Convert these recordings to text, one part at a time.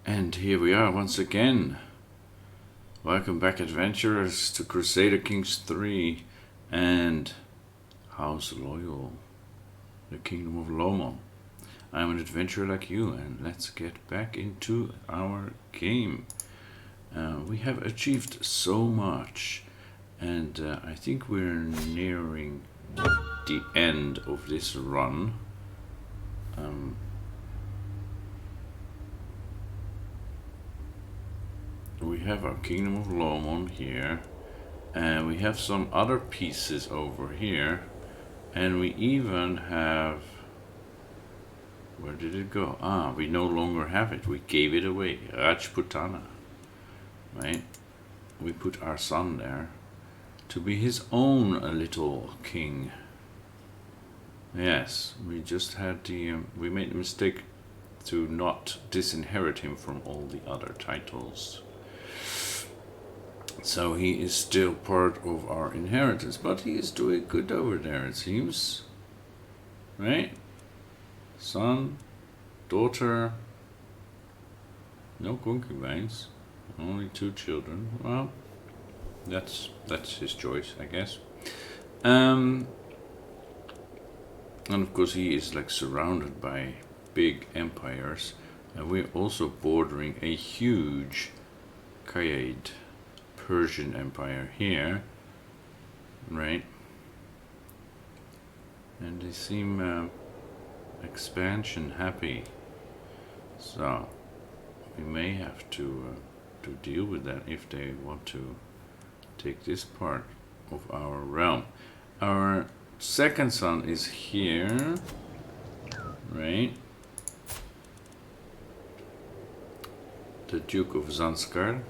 And here we are once again. Welcome back, adventurers, to Crusader Kings 3 and House Lhoyul, the Kingdom of Lomon. I'm an adventurer like you, and let's get back into our game. We have achieved so much, and I think we're nearing the end of this run. We have our Kingdom of Lomon here, and we have some other pieces over here, and we even have... Where did it go? Ah, we no longer have it. We gave it away. Rajputana. Right? We put our son there to be his own little king. Yes, we just had the... we made the mistake to not disinherit him from all the other titles. So he is still part of our inheritance, but he is doing good over there, it seems. Right? Son, daughter, no concubines, only 2 children. Well, that's his choice, I guess. And of course he is like surrounded by big empires, and we're also bordering a huge Kayed Persian Empire here, right? And they seem expansion happy, so we may have to deal with that if they want to take this part of our realm. Our second son is here, right? The Duke of Zanskar.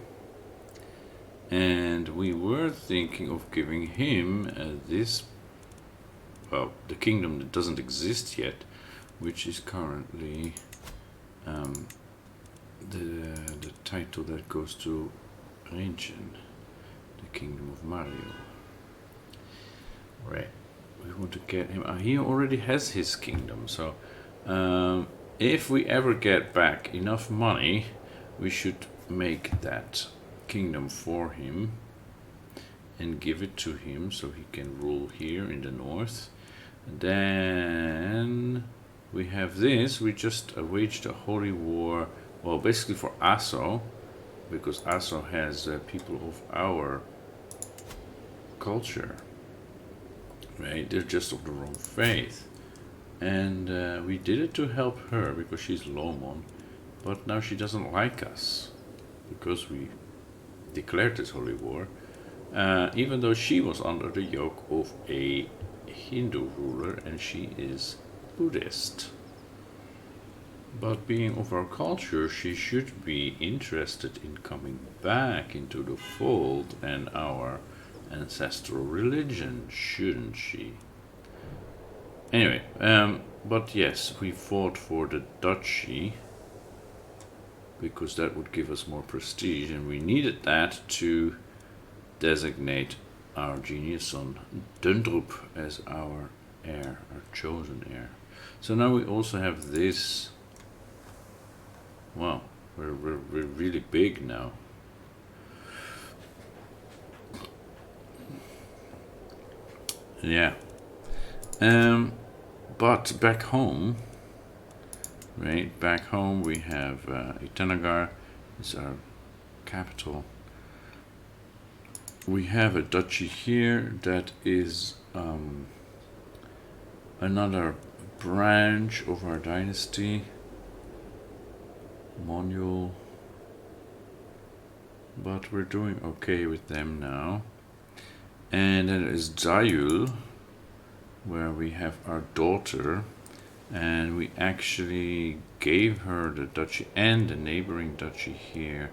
And we were thinking of giving him this, well, the kingdom that doesn't exist yet, which is currently the title that goes to Rinchen, the Kingdom of Mario. Right, we want to get him. He already has his kingdom, so if we ever get back enough money, we should make that kingdom for him and give it to him so he can rule here in the north. And then we have this. We just waged a holy war, well, basically for Aso, because Aso has people of our culture, right? They're just of the wrong faith, and we did it to help her because she's Lomon, but now she doesn't like us because we declared this holy war, even though she was under the yoke of a Hindu ruler and she is Buddhist. But being of our culture, she should be interested in coming back into the fold and our ancestral religion, shouldn't she? Anyway, but yes, we fought for the duchy because that would give us more prestige, and we needed that to designate our genius son Dundrup as our heir, our chosen heir. So now we also have this. Wow, we're really big now. Yeah. But back home, right, back home we have Itanagar is our capital. We have a duchy here that is another branch of our dynasty, Monyul, but we're doing okay with them now. And then is Zayul, where we have our daughter, and we actually gave her the duchy and the neighboring duchy here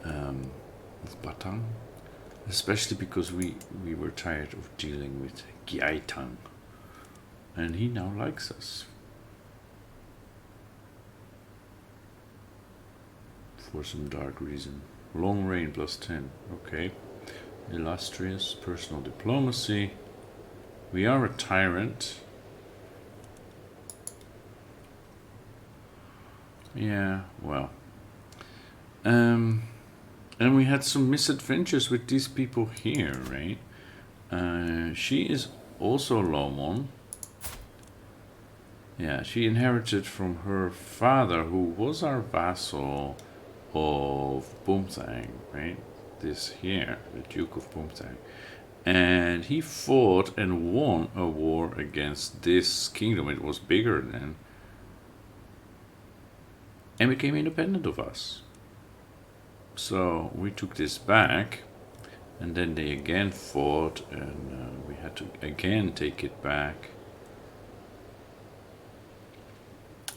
of Batang, especially because we were tired of dealing with Gyaitang, and he now likes us for some dark reason. Long reign plus 10, okay. Illustrious personal diplomacy. We are a tyrant. Yeah, well, And we had some misadventures with these people here, right? She is also Lomon. Yeah, she inherited from her father, who was our vassal of Boomtang, right? This here, the Duke of Boomtang. And he fought and won a war against this kingdom. It was bigger then. And became independent of us. So we took this back. And then they again fought, and we had to again take it back.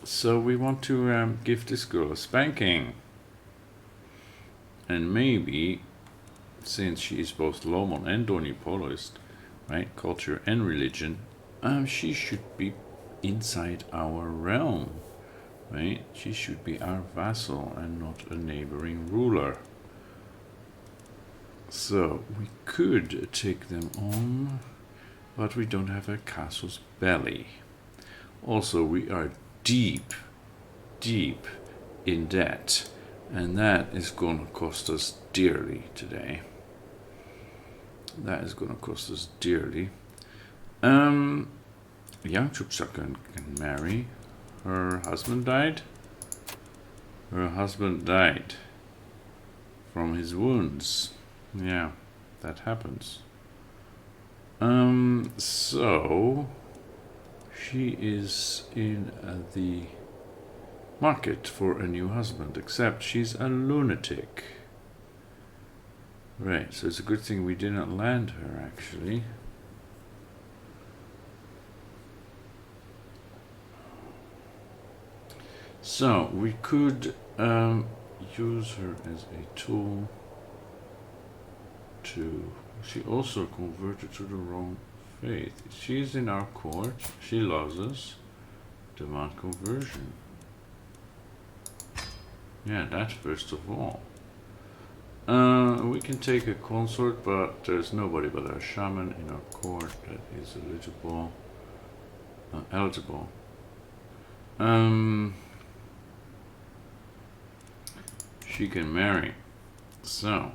So we want to give this girl a spanking. And maybe, since she is both Lomon and Donipolist, right, culture and religion, she should be inside our realm, right? She should be our vassal and not a neighboring ruler. So we could take them on, but we don't have a casus belli. Also, we are deep in debt, and that is going to cost us dearly today. That is going to cost us dearly. Young Chuksa can marry. Her husband died. Her husband died from his wounds. Yeah, that happens. So she is in the market for a new husband, except she's a lunatic. Right, so it's a good thing we didn't land her, actually. So we could use her as a tool to... She also converted to the wrong faith. She's in our court. She loves us. Demand conversion. Yeah, that first of all. We can take a consort, but there's nobody but a shaman in our court that is eligible. She can marry. So,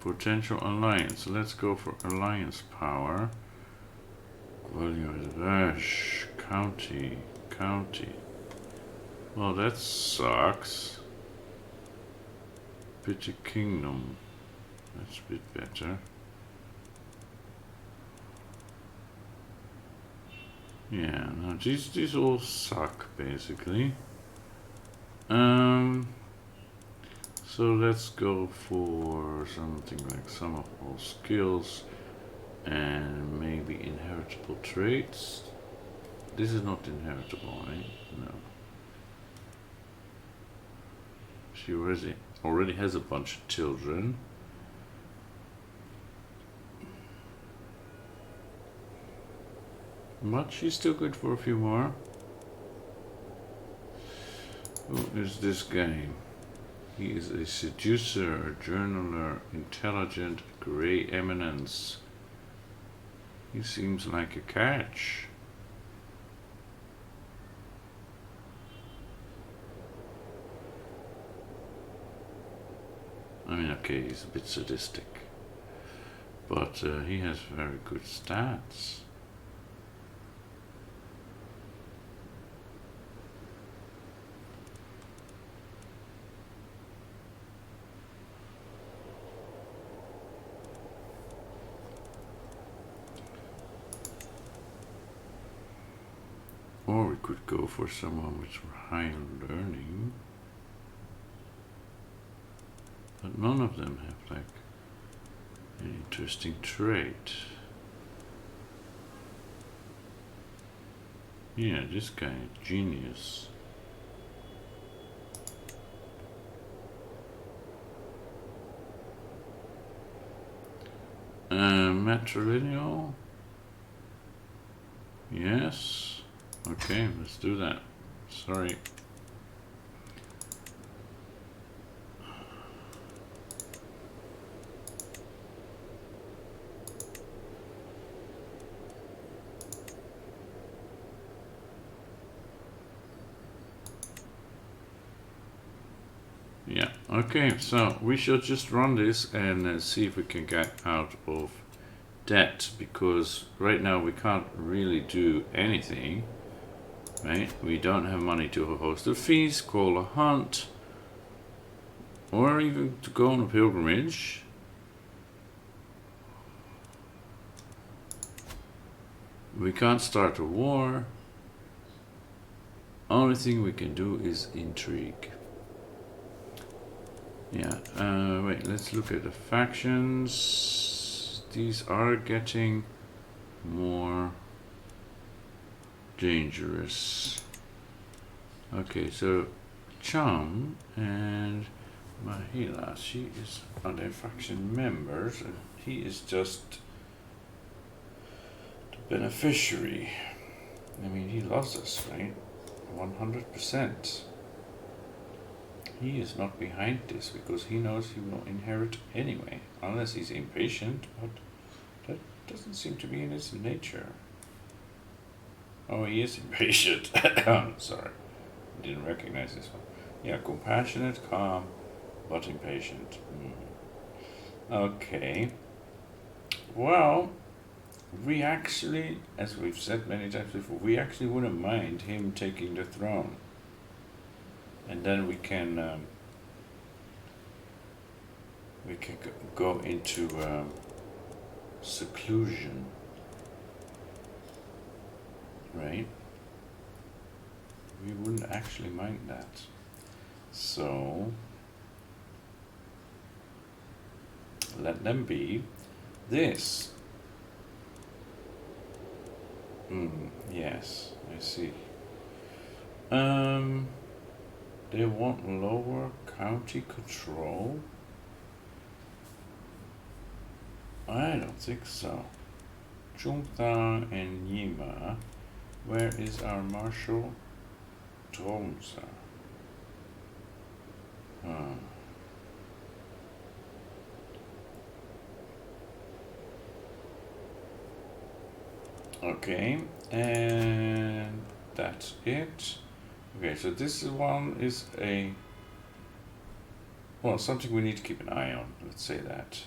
potential alliance. Let's go for alliance power. County. Well, that sucks. Pity Kingdom. That's a bit better. Yeah, no, these all suck, basically. So let's go for something like sum of all skills and maybe inheritable traits. This is not inheritable, right? No. She already has a bunch of children. But she's still good for a few more. Who is this guy? He is a seducer, a journaler, intelligent, grey eminence. He seems like a catch. I mean, okay, he's a bit sadistic, but he has very good stats. Or we could go for someone with high learning. But none of them have like an interesting trait. Yeah, this guy, genius. Matrilineal? Yes. Okay, let's do that. Sorry. Yeah, Okay, so we should just run this and see if we can get out of debt, because right now we can't really do anything, right? We don't have money to host a feast, call a hunt, or even to go on a pilgrimage. We can't start a war. Only thing we can do is intrigue. Yeah, wait, let's look at the factions. These are getting more dangerous. Okay, so Cham and Mahila, are their faction members, and he is just the beneficiary. I mean, he loves us, right? 100%. He is not behind this because he knows he will inherit anyway, unless he's impatient, but that doesn't seem to be in his nature. Oh, he is impatient. Sorry, didn't recognize this one. Yeah, compassionate, calm, but impatient. Okay. Well, we actually, as we've said many times before, we actually wouldn't mind him taking the throne. And then we can go into seclusion, right? We wouldn't actually mind that. So let them be. This. Yes, I see. They want lower county control? I don't think so. Chungthang and Yima. Where is our Marshal? Tromsa. Okay, and that's it. Okay, so this one is something we need to keep an eye on, let's say that.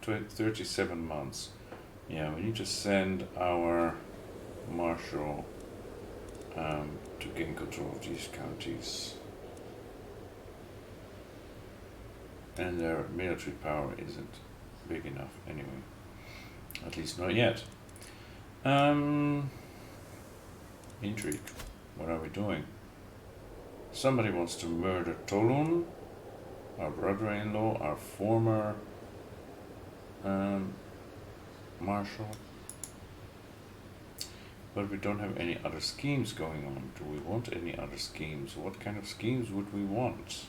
37 months. Yeah, we need to send our marshal to gain control of these counties. And their military power isn't big enough anyway. At least not yet. Intrigue. What are we doing? Somebody wants to murder Tolun, our brother-in-law, our former marshal. But we don't have any other schemes going on. Do we want any other schemes? What kind of schemes would we want?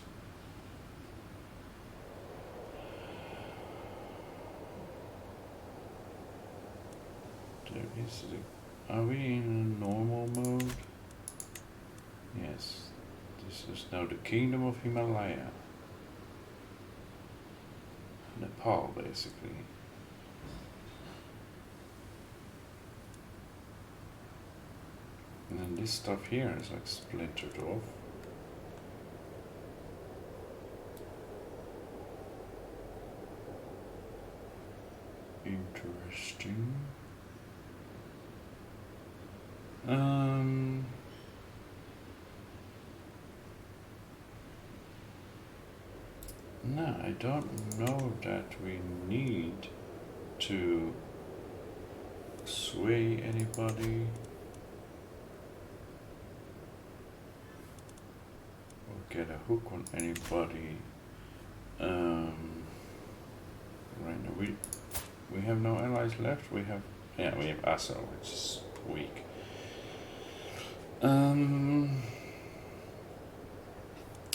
Are we in normal mode? Yes. This is now the Kingdom of Himalaya. Nepal, basically. And then this stuff here is like splintered off. Interesting. No, I don't know that we need to sway anybody or get a hook on anybody. Right now we have no allies left. We have Asa, which is weak.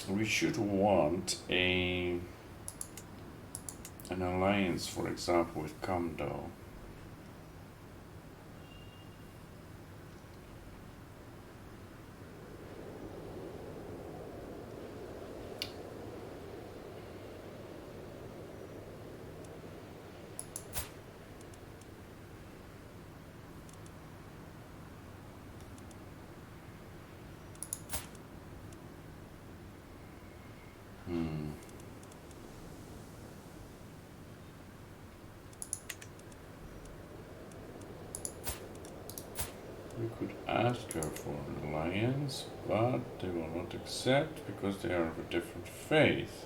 We should want an alliance, for example, with Kamdo. ask her for an alliance, but they will not accept because they are of a different faith.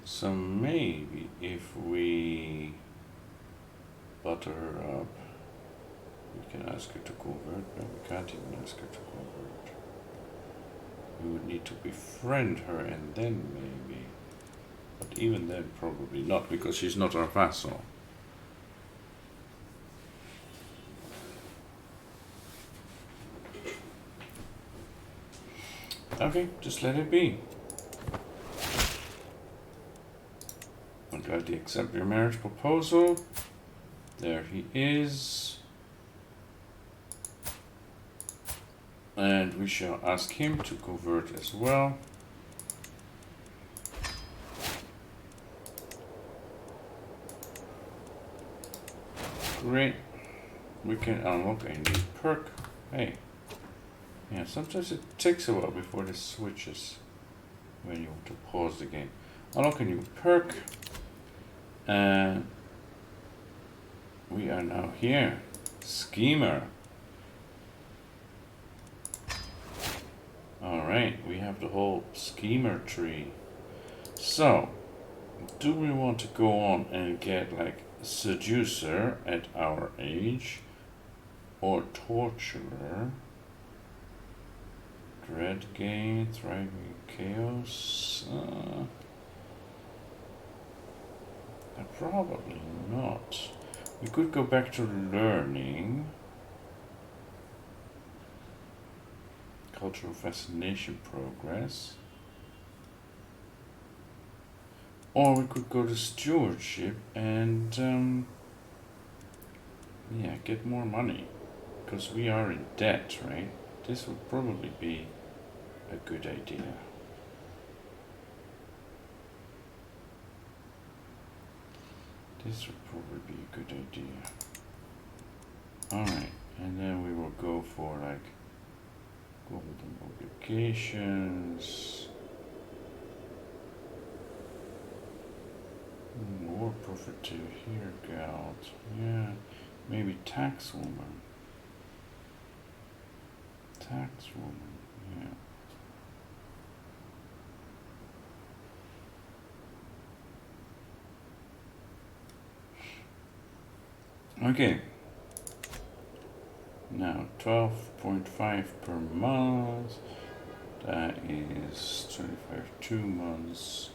So maybe if we butter her up, we can ask her to convert. No, we can't even ask her to convert. We would need to befriend her and then maybe. But even then probably not, because she's not our vassal. Okay, just let it be. I'm glad to accept your marriage proposal. There he is. And we shall ask him to convert as well. Great. We can unlock a new perk. Hey. Yeah, sometimes it takes a while before this switches when you want to pause the game. Unlock a new perk. And we are now here. Schemer. Alright, we have the whole schemer tree. So, do we want to go on and get like seducer at our age? Or torturer? Dreadgate, thriving chaos? Probably not. We could go back to learning. Cultural fascination progress. Or we could go to stewardship and yeah, get more money. Because we are in debt, right? This would probably be a good idea. This would probably be a good idea. Alright, and then we will go for like golden obligations. More profit to here, Galt. Yeah, maybe tax woman. Tax woman, yeah. Okay. Now 12.5 per month. That is 25 2 months.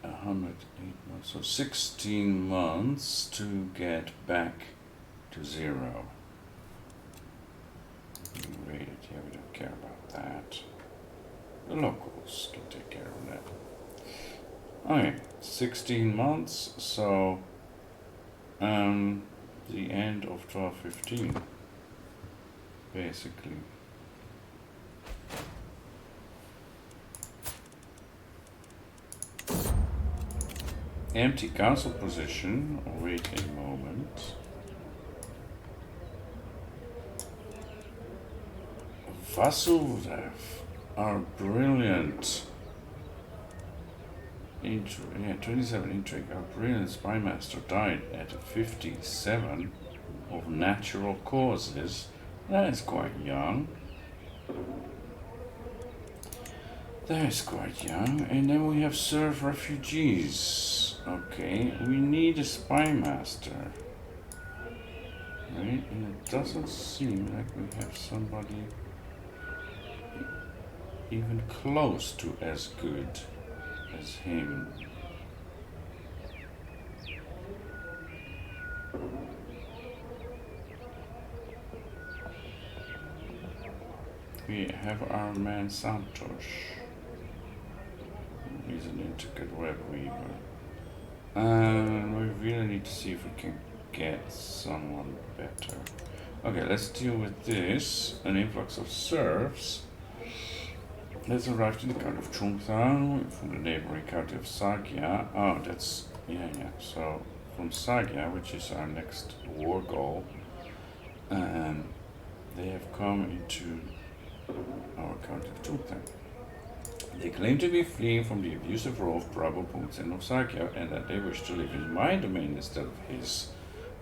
108 months. So 16 months to get back to 0. Rated, yeah, we don't care about that. The locals can take care of that. Okay, 16 months, so the end of 1215, basically. Empty council position. Wait a moment. Vasudev, our brilliant 27 intrigue. Our brilliant spy master died at 57 of natural causes. That is quite young. That is quite young. And then we have serve refugees. Okay, we need a spy master. Right? And it doesn't seem like we have somebody even close to as good as him. We have our man Santos. He's an intricate web weaver. And we really need to see if we can get someone better. Okay, let's deal with this. An influx of serfs has arrived in the county of Chungthang from the neighboring county of Sagya. Oh, that's, yeah. So, from Sagya, which is our next war goal, they have come into our county of Chungthang. They claim to be fleeing from the abusive rule of Prabhu Pungtsen of Sagya and that they wish to live in my domain instead of his.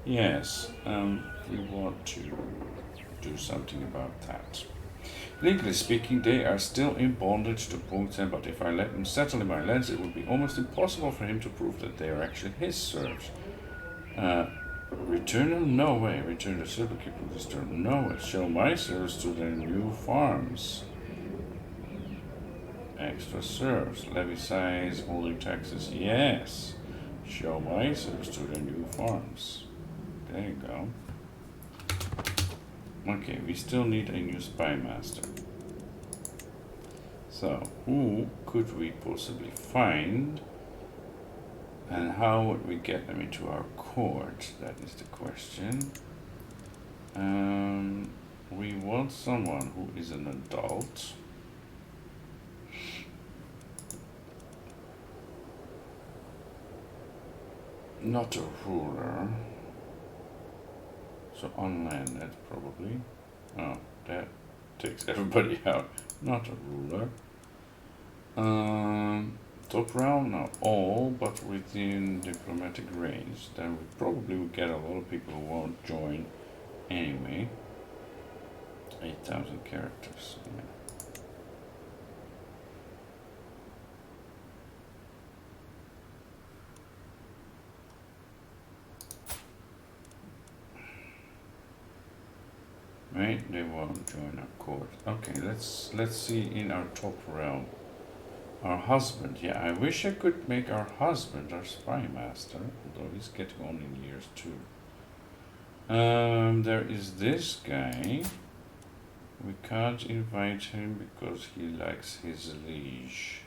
Yes, we want to do something about that. Legally speaking, they are still in bondage to Pungten, but if I let them settle in my lands, it would be almost impossible for him to prove that they are actually his serfs. Return them? No way. Return the silver keeper this term? No way. Show my serfs to their new farms. Extra serfs. Levy size, holding taxes. Yes. Show my serfs to their new farms. There you go. Okay, we still need a new spy master. So, who could we possibly find? And how would we get them into our court? That is the question. We want someone who is an adult. Not a ruler. So unlanded, probably. Oh, that takes everybody out. Not a ruler. Top round, not all, but within diplomatic range. Then we probably would get a lot of people who won't join anyway. 8,000 characters. Yeah. Right, they won't join our court. Okay, let's see in our top realm. Our husband, yeah, I wish I could make our husband our spy master, although he's getting on in years too. There is this guy. We can't invite him because he likes his liege.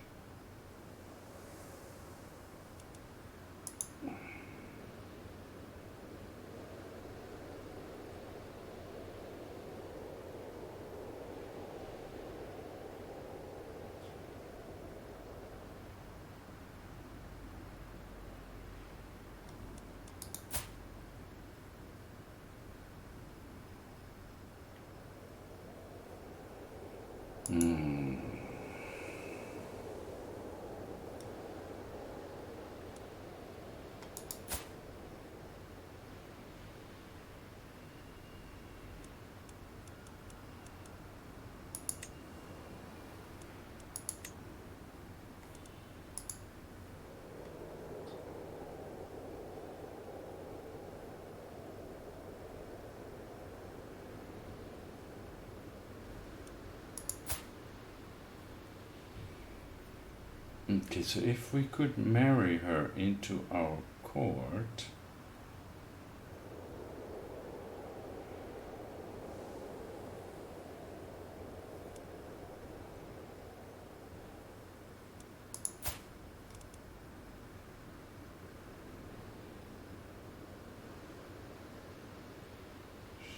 Okay, so if we could marry her into our court.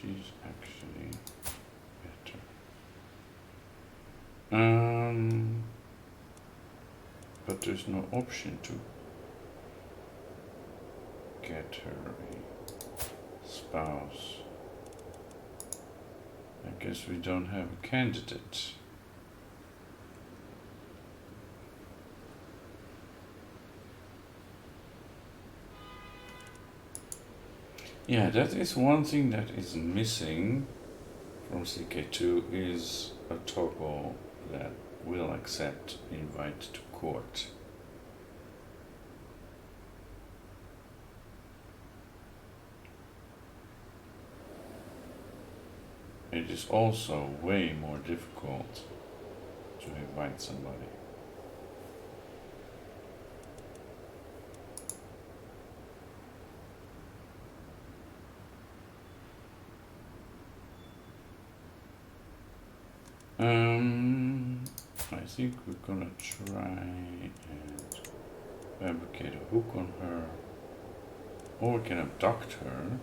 She's actually better. But there's no option to get her a spouse. I guess we don't have a candidate. Yeah, that is one thing that is missing from CK2 is a toggle that will accept invite to court. It is also way more difficult to invite somebody. I think we're gonna try and fabricate a hook on her, or we can abduct her.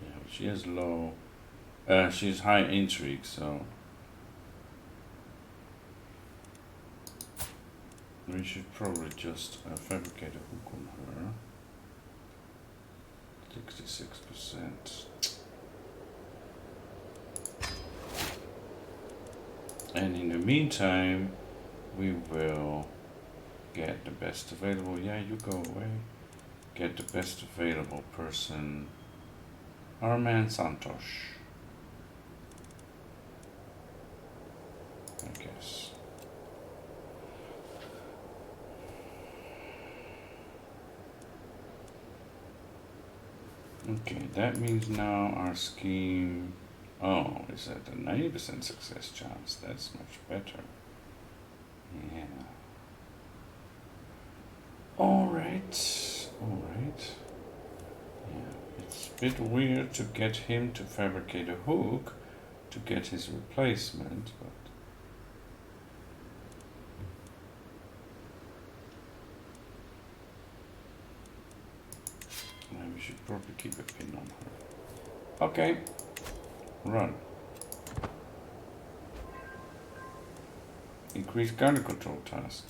Yeah, she has low, she's high intrigue, so we should probably just fabricate a hook on her. 66%. And in the meantime, we will Get the best available. Yeah, you go away. Get the best available person. Arman Santosh. I guess. Okay, that means now our scheme. Oh, is that a 90% success chance? That's much better. Yeah. Alright. Yeah, it's a bit weird to get him to fabricate a hook to get his replacement, but we should probably keep a pin on her. Okay, run. Increase counter control task.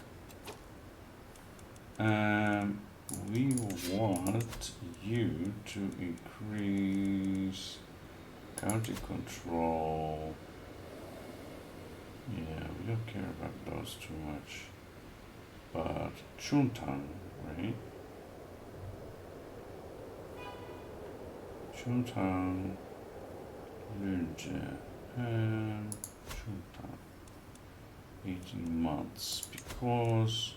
We want you to increase county control. Yeah, we don't care about those too much. But Chuntang, right? Chuntang, Lunje, and Chuntang. 18 months because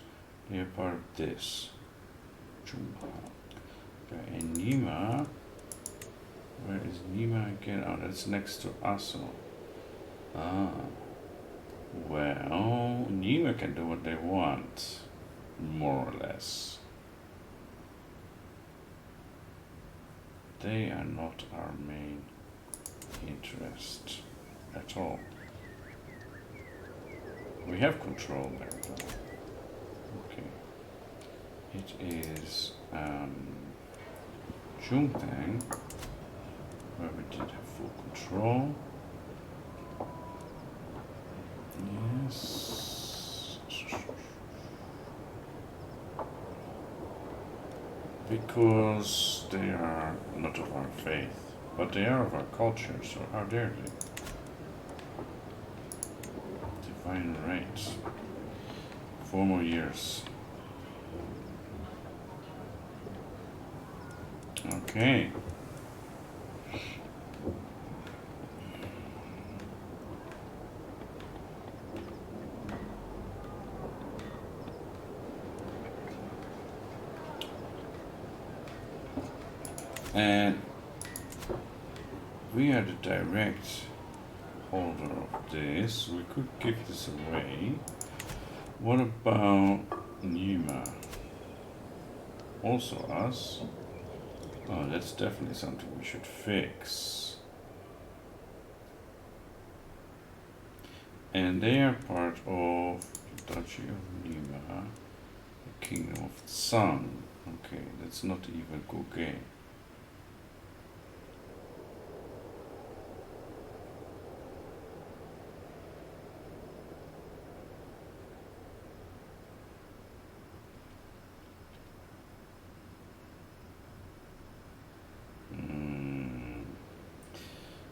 they are part of this. Chuntang. Okay, and Nima. Where is Nima again? Oh, that's next to Aso. Ah. Well, Nima can do what they want. More or less. They are not our main interest at all. We have control there though. Okay. It is Chungtang, where we did have full control. Yes. Because they are not of our faith, but they are of our culture, so how dare they? Divine rights. 4 more years. Okay. And we are the direct holder of this. We could give this away. What about Nima? Also us? Oh, that's definitely something we should fix. And they are part of the Duchy of Nima, the Kingdom of the Sun. Okay, that's not even Goge.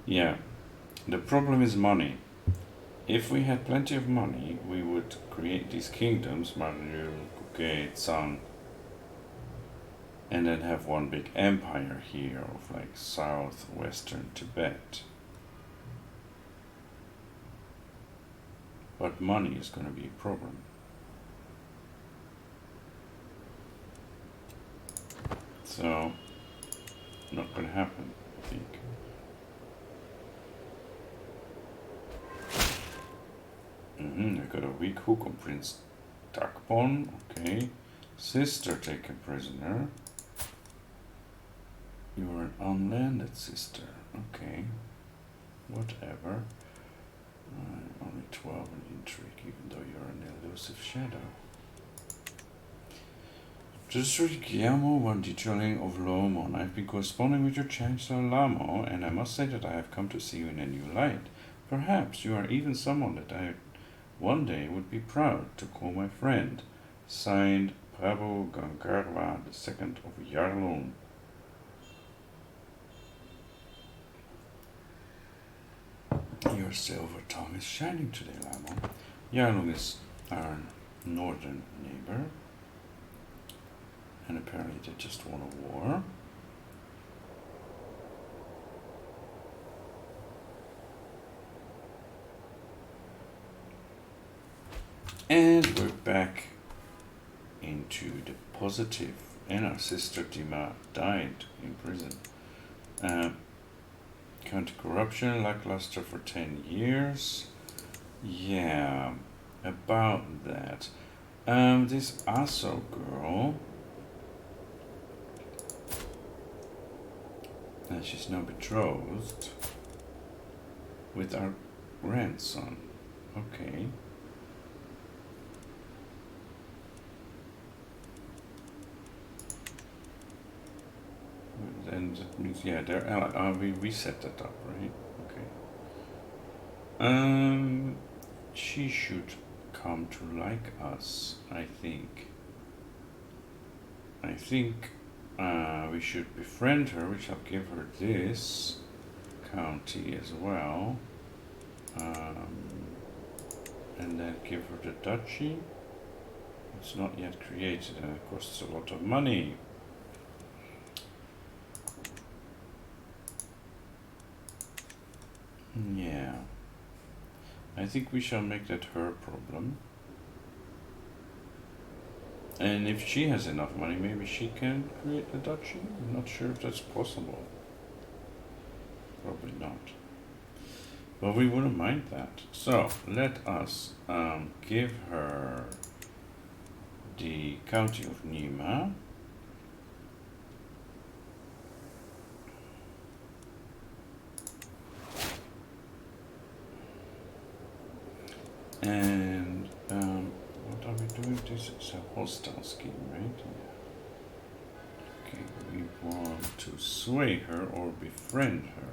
Yeah, the problem is money. If we had plenty of money, we would create these kingdoms, Marlul, Kuke, Tsang, and then have one big empire here of like southwestern Tibet. But money is going to be a problem. So, not going to happen, I think. I got a weak hook on Prince Takpon, okay. Sister taken prisoner. You are an unlanded sister, okay. Whatever. Only 12 in intrigue, even though you're an elusive shadow. District Guillermo Wandicholing of Lomon. I've been corresponding with your Chancellor Lamo, and I must say that I have come to see you in a new light. Perhaps you are even someone that I one day would be proud to call my friend. Signed, Prabhu Gangarwa II of Yarlung. Your silver tongue is shining today, Lamo. Yarlung is our northern neighbor. And apparently they just won a war. And we're back into the positive. And our sister Dima died in prison. Counter-corruption, lackluster for 10 years. Yeah, about that. This Aso girl. And she's now betrothed with our grandson. Okay. And that means, yeah, they're allied. We set that up, right? Okay. She should come to like us, I think. We should befriend her, which I'll give her this county as well. And then give her the duchy. It's not yet created and it costs a lot of money. Yeah. I think we shall make that her problem. And if she has enough money, maybe she can create a duchy? I'm not sure if that's possible. Probably not. But we wouldn't mind that. So, let us give her the county of Nima. And what are we doing? This is a hostile scheme, right? Yeah. Okay, we want to sway her or befriend her.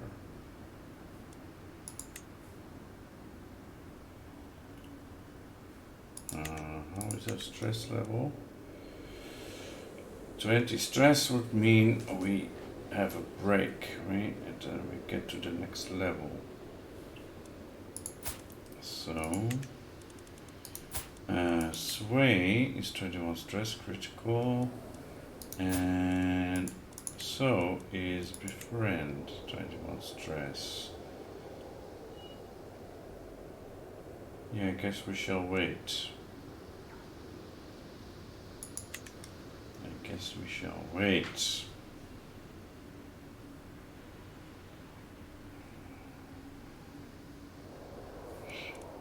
How is that stress level? 20 stress would mean we have a break, right? And we get to the next level. So, sway is 21 stress critical, and so is befriend 21 stress. Yeah, I guess we shall wait.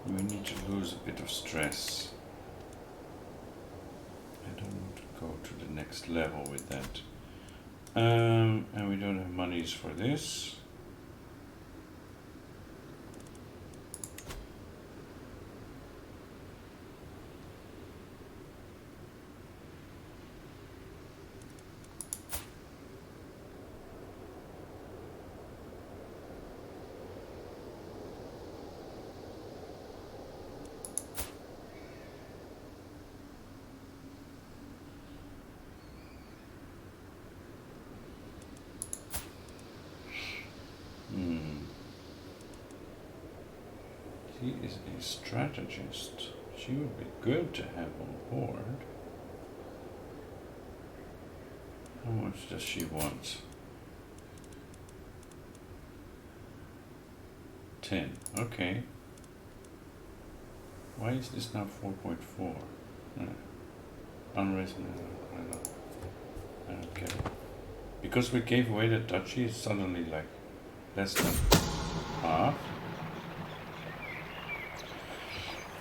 We need to lose a bit of stress. I don't want to go to the next level with that. And we don't have monies for this. She is a strategist. She would be good to have on board. How much does she want? 10. Okay. Why is this now 4.4? Unreasonable. I don't get it. Because we gave away the duchy, it's suddenly like less than half.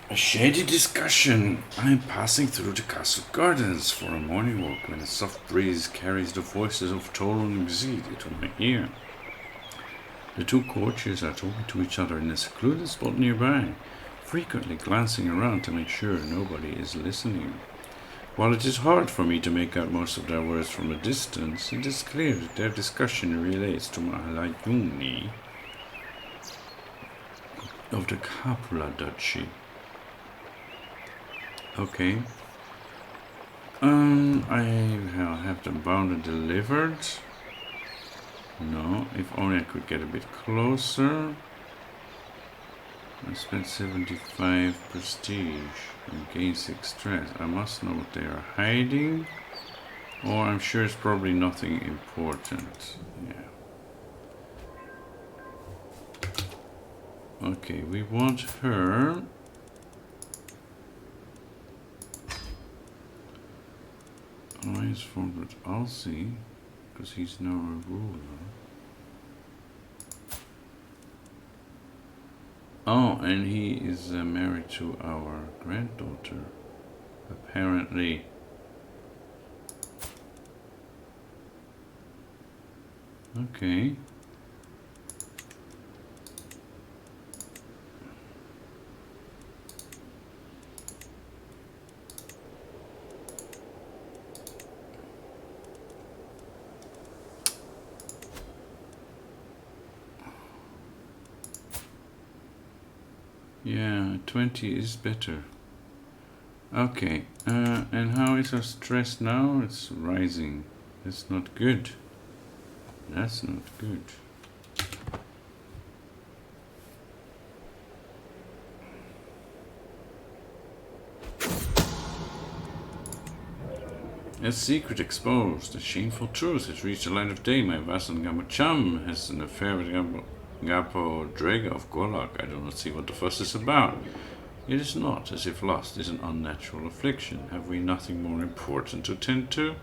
A shady discussion. I am passing through the castle gardens for a morning walk when a soft breeze carries the voices of Toru and Xid into my ear. The two courtiers are talking to each other in a secluded spot nearby, frequently glancing around to make sure nobody is listening. While it is hard for me to make out most of their words from a distance, it is clear that their discussion relates to Mahalayuni of the Capula Duchy. Okay. I have the bound and delivered. No, if only I could get a bit closer. I spent 75 prestige and gain 6 stress. I must know what they are hiding. Or I'm sure it's probably nothing important. Yeah. Okay, we want her. Alliance formed with Alcy, because he's now a ruler. Oh, and he is married to our granddaughter, apparently. Okay. Yeah, 20 is better. Okay, and how is our stress now? It's rising. That's not good. That's not good. A secret exposed. A shameful truth has reached the light of day. My vassal Gamucham has an affair with Gapo Draga of Golak. I do not see what the fuss is about. It is not as if lust is an unnatural affliction. Have we nothing more important to tend to?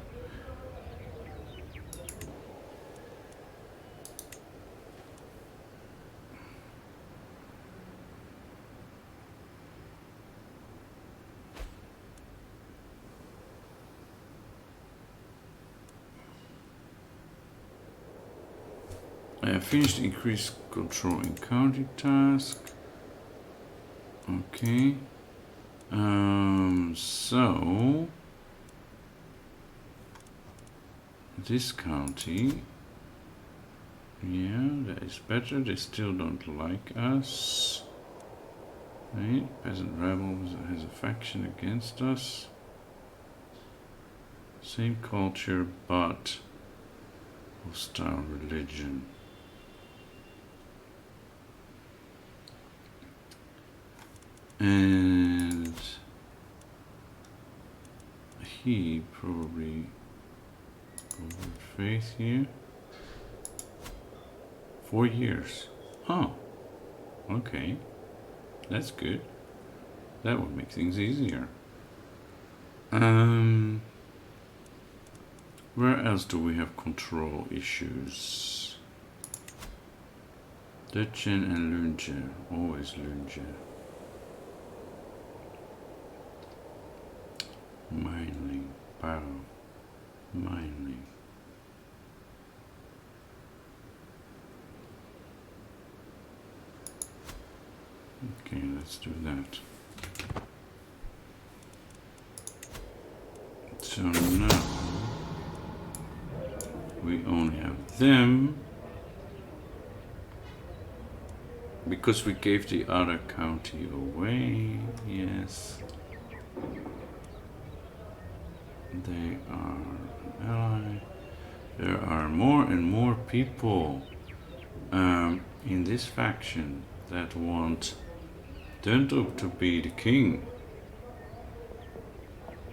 I have finished increased control in county task. Okay. So this county, yeah, that is better. They still don't like us. Right? Peasant rebel has a faction against us. Same culture, but hostile religion. And he probably goes with faith here. 4 years. Oh, okay. That's good. That would make things easier. Where else do we have control issues? Dutchen and Lunge. Always Lunge. Mining. Pow. Mining. Okay, let's do that. So now we only have them because we gave the other county away. Yes, they are an ally. There are more and more people in this faction that want Dundalk to be the king.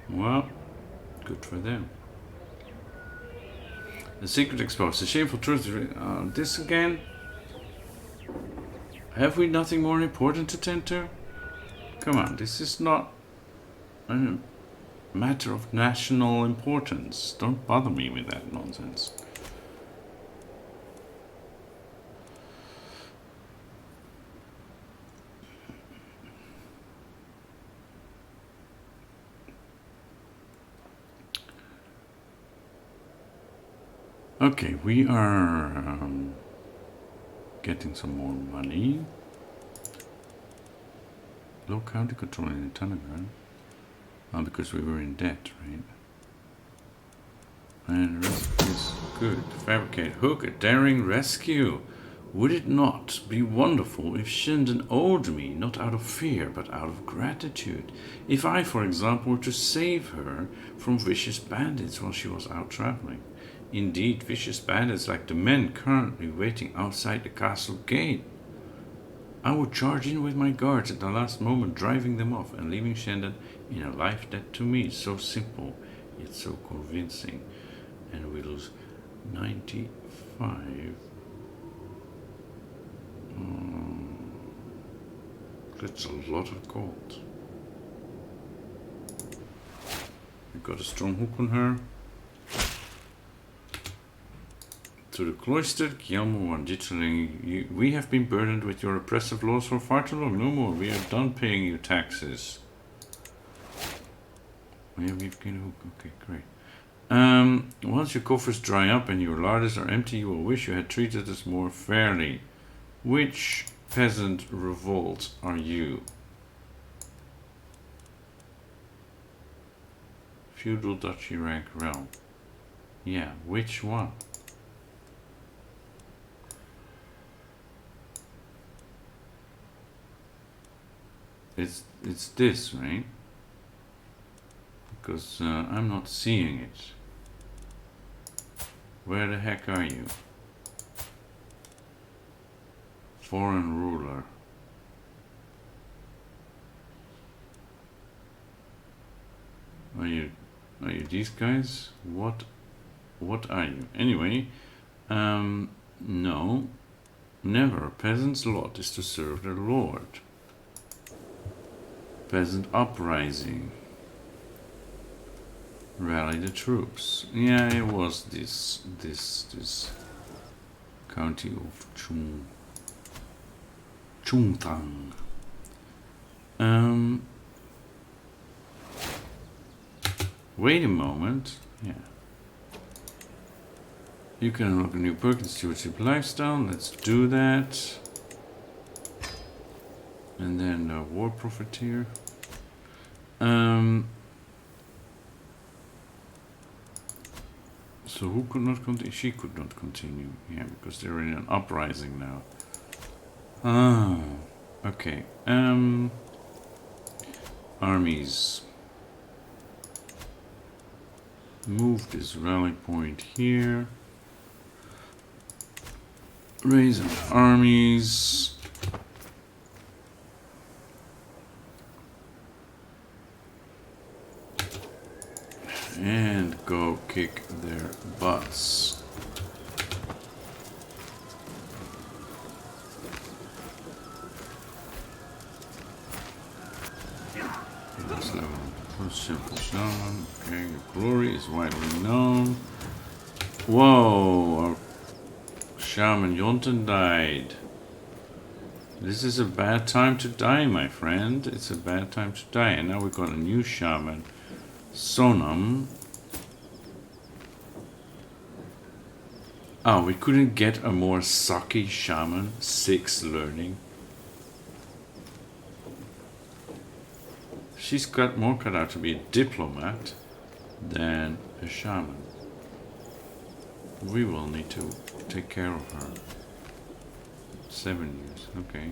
Well, good for them. The secret exposed. The shameful truth. This again. Have we nothing more important to tend to? Come on, this is not a matter of national importance. Don't bother me with that nonsense. Okay, we are getting some more money. Low county control in Tanagar. Because we were in debt, right? And the rest is good. Fabricate hook, a daring rescue. Would it not be wonderful if Shendon owed me, not out of fear, but out of gratitude? If I, for example, were to save her from vicious bandits while she was out traveling. Indeed, vicious bandits like the men currently waiting outside the castle gate. I would charge in with my guards at the last moment, driving them off and leaving Shendon in a life that to me is so simple yet so convincing. And we lose 95. That's a lot of gold. We got a strong hook on her. To the cloister, Guillermo and Ditcherling, we have been burdened with your oppressive laws for far too long. No more. We are done paying you taxes. Yeah, we've got a hook. Okay, great. Once your coffers dry up and your larders are empty, you will wish you had treated us more fairly. Which peasant revolt are you? Feudal duchy rank realm. Yeah, which one? It's this, right? Because I'm not seeing it. Where the heck are you? Foreign ruler. Are you these guys? What are you? Anyway, no. Never. A peasant's lot is to serve their lord. Peasant uprising. Rally the troops. Yeah, it was this county of Chungtang. Wait a moment. Yeah. You can unlock a new perk in stewardship lifestyle. Let's do that. And then war profiteer. So who could not continue? She could not continue. Yeah, because they're in an uprising now. Ah, okay. Armies. Move this rally point here. Raise armies. And go kick their butts. That's level simple shaman. Okay, your glory is widely known. Whoa, our shaman Yonten died. This is a bad time to die, my friend. It's a bad time to die. And now we've got a new shaman. Sonam. Oh, we couldn't get a more sucky shaman. 6 learning. She's got more cut out to be a diplomat than a shaman. We will need to take care of her. 7 years, okay.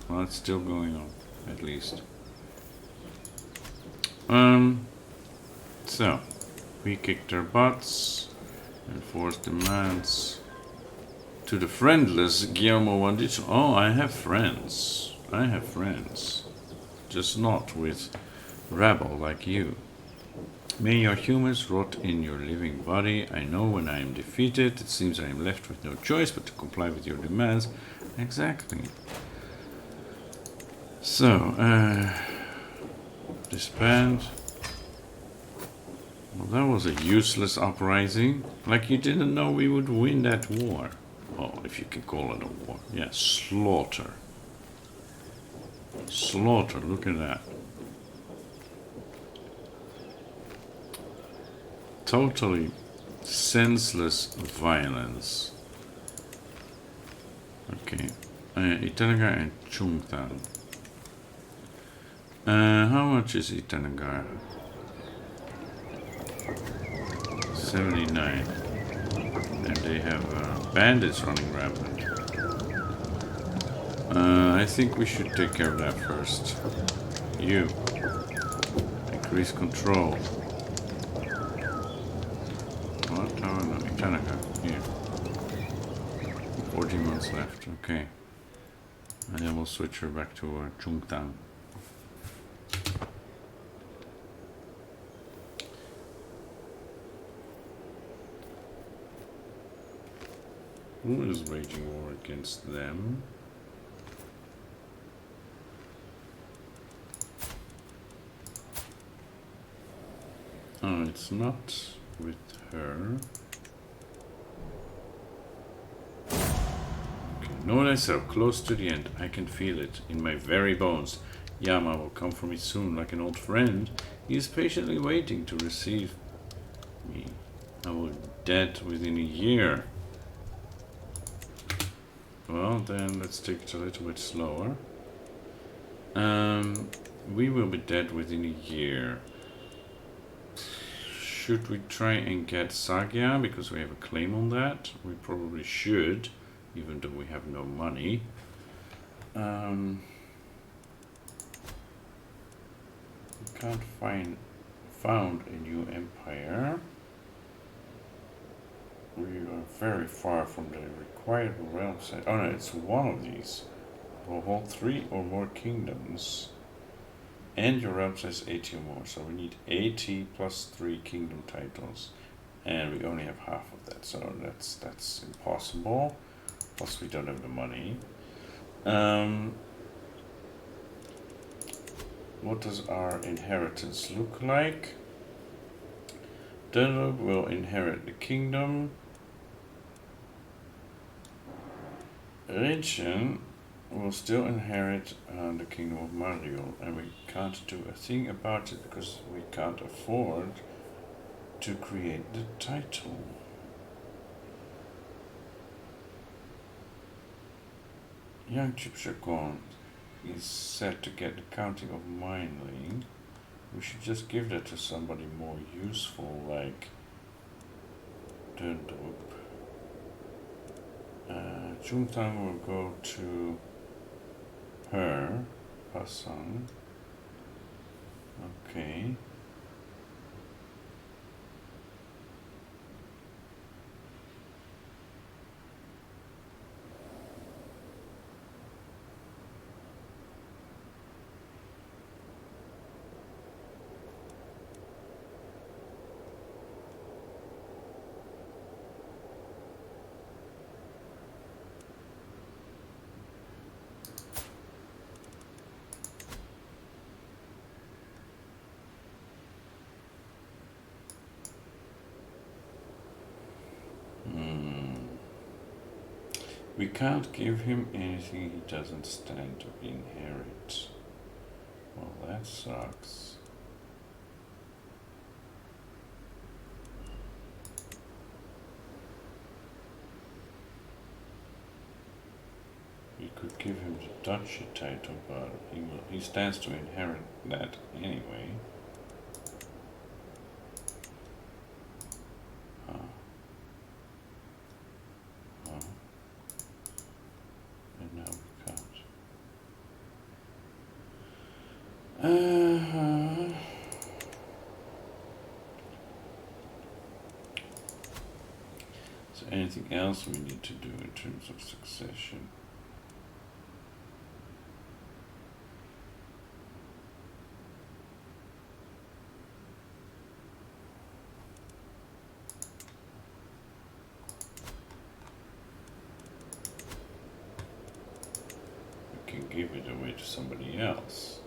Well, it's still going on, at least. So, we kicked their butts, enforced demands to the friendless Guillermo Wandich. Oh, I have friends. I have friends. Just not with rabble like you. May your humors rot in your living body. I know when I am defeated, it seems I am left with no choice but to comply with your demands. Exactly. So, disband. Well, that was a useless uprising. Like you didn't know we would win that war. Oh, if you can call it a war. Yeah, slaughter. Slaughter, look at that. Totally senseless violence. Okay. Itanagar and Chungtan. How much is Itanagar? 79. And they have bandits running rampant. I think we should take care of that first. You. Increase control. What? Oh no, Itanagar. Here. 14 months left. Okay. And then we'll switch her back to Chungtan. Who is waging war against them? Oh, it's not with her. Okay, know thyself, close to the end. I can feel it in my very bones. Yama will come for me soon, like an old friend. He is patiently waiting to receive me. I will be dead within a year. Well, then let's take it a little bit slower. We will be dead within a year. Should we try and get Sagya because we have a claim on that? We probably should, even though we have no money. We can't found a new empire. We are very far from the required realm size. Oh no, it's one of these. We'll hold 3 or more kingdoms. And your realm size 80 or more. So we need 80 plus 3 kingdom titles. And we only have half of that. So that's impossible. Plus we don't have the money. What does our inheritance look like? Denlob will inherit the kingdom. Rinchen will still inherit the kingdom of Mariol, and we can't do a thing about it because we can't afford to create the title. Young Chipshakon is set to get the counting of mining. We should just give that to somebody more useful, like Dundrup. Chungtang will go to her, Hassan. Okay. We can't give him anything he doesn't stand to inherit. Well, that sucks. We could give him the duchy title, but he stands to inherit that anyway. So anything else we need to do in terms of succession? We can give it away to somebody else.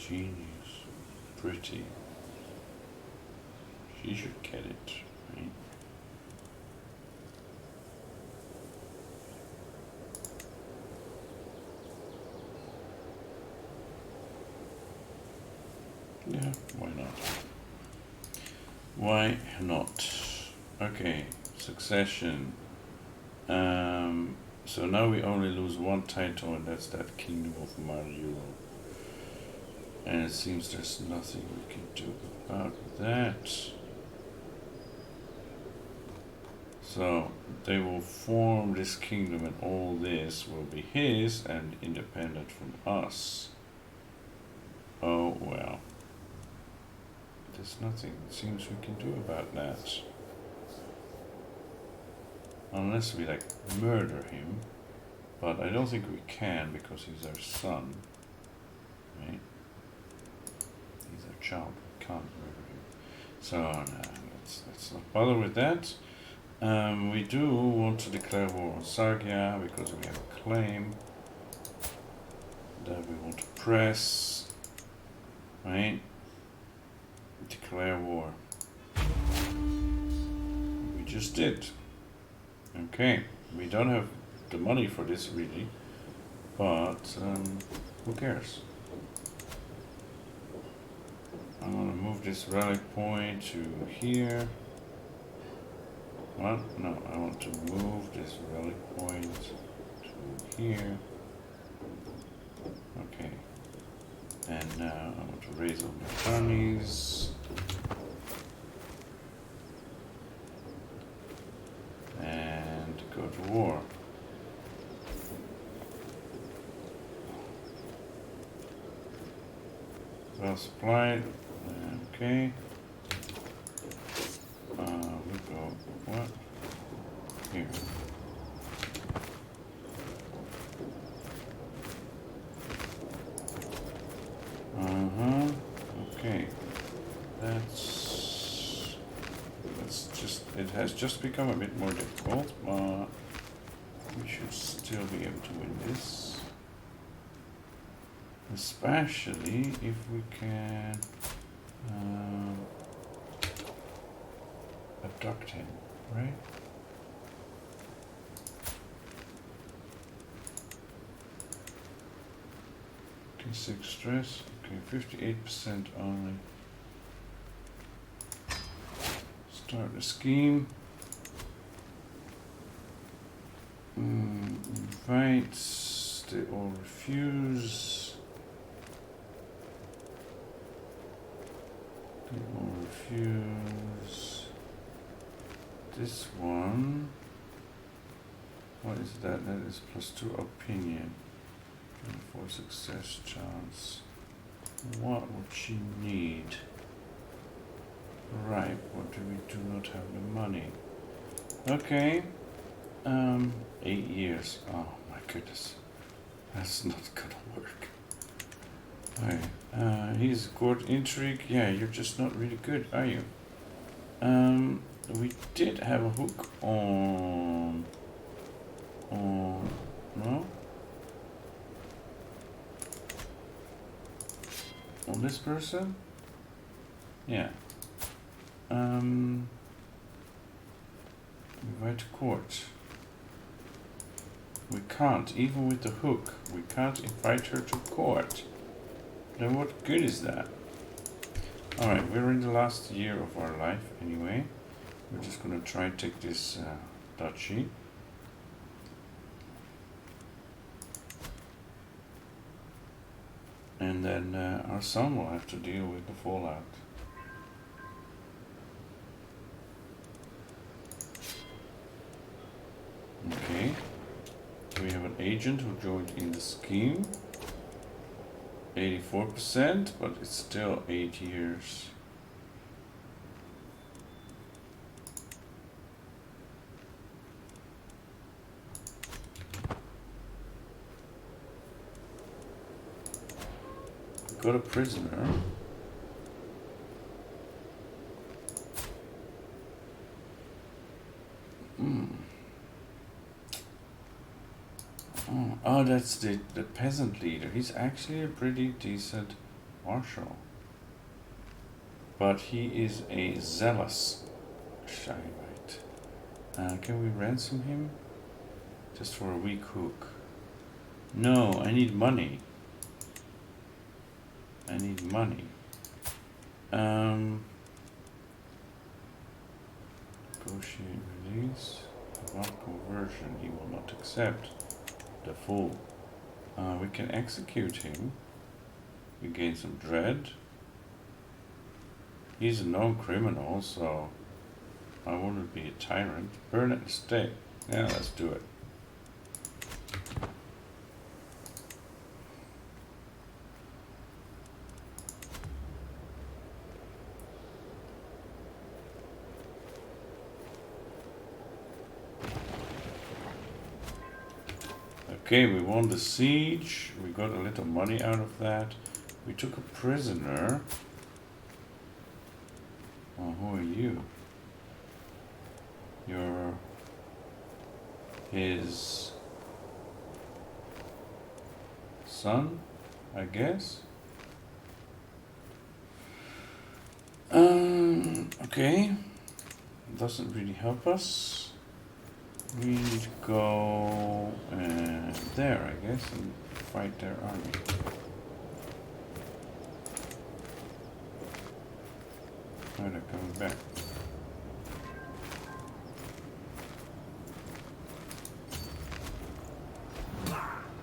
Genius. Pretty. She should get it, right? Yeah, why not? Why not? Okay, succession. So now we only lose one title, and that's that Kingdom of Mario. And it seems there's nothing we can do about that. So they will form this kingdom, and all this will be his and independent from us. Oh well. There's nothing it seems we can do about that. Unless we like murder him. But I don't think we can because he's our son. Right? He's our child. We can't murder him. So no, let's not bother with that. We do want to declare war on Sargia because we have a claim that we want to press. Right? Declare war. We just did. Okay, we don't have the money for this really, but who cares? I'm gonna move this rally point to here. What? No, I want to move this rally point to here. Okay. And now I want to raise all my armies. And go to war. Well supplied. Okay. We go what? Here. Okay. That's just, it has just become a bit more difficult, but we should still be able to win this. Especially if we can abduct him, right? Okay, 6 stress. Okay, 58% only. Start the scheme. Invites. They all refuse. They all refuse. This one. What is that? That is +2 opinion. 4 success chance. What would she need? Right, what do we do not have the money? Okay. 8 years. Oh my goodness. That's not gonna work. Alright. He's court intrigue. Yeah, you're just not really good, are you? We did have a hook on no? On this person? Yeah. Invite to court. We can't, even with the hook, we can't invite her to court. Then what good is that? Alright, we're in the last year of our life anyway. We're just gonna try and take this duchy. And then our son will have to deal with the fallout. Okay. We have an agent who joined in the scheme. 84%, but it's still 8 years. Got a prisoner. Oh, that's the peasant leader. He's actually a pretty decent marshal. But he is a zealous Shivite. Can we ransom him? Just for a weak hook. No, I need money. I need money. Negotiate release. About conversion, he will not accept. The fool. We can execute him. We gain some dread. He's a known criminal, so I wouldn't be a tyrant. Burn at the stake. Yeah, let's do it. Okay, we won the siege. We got a little money out of that. We took a prisoner. Oh, who are you? You're his son, I guess. Okay. Doesn't really help us. We need to go there, I guess, and fight their army. Oh, they're coming back.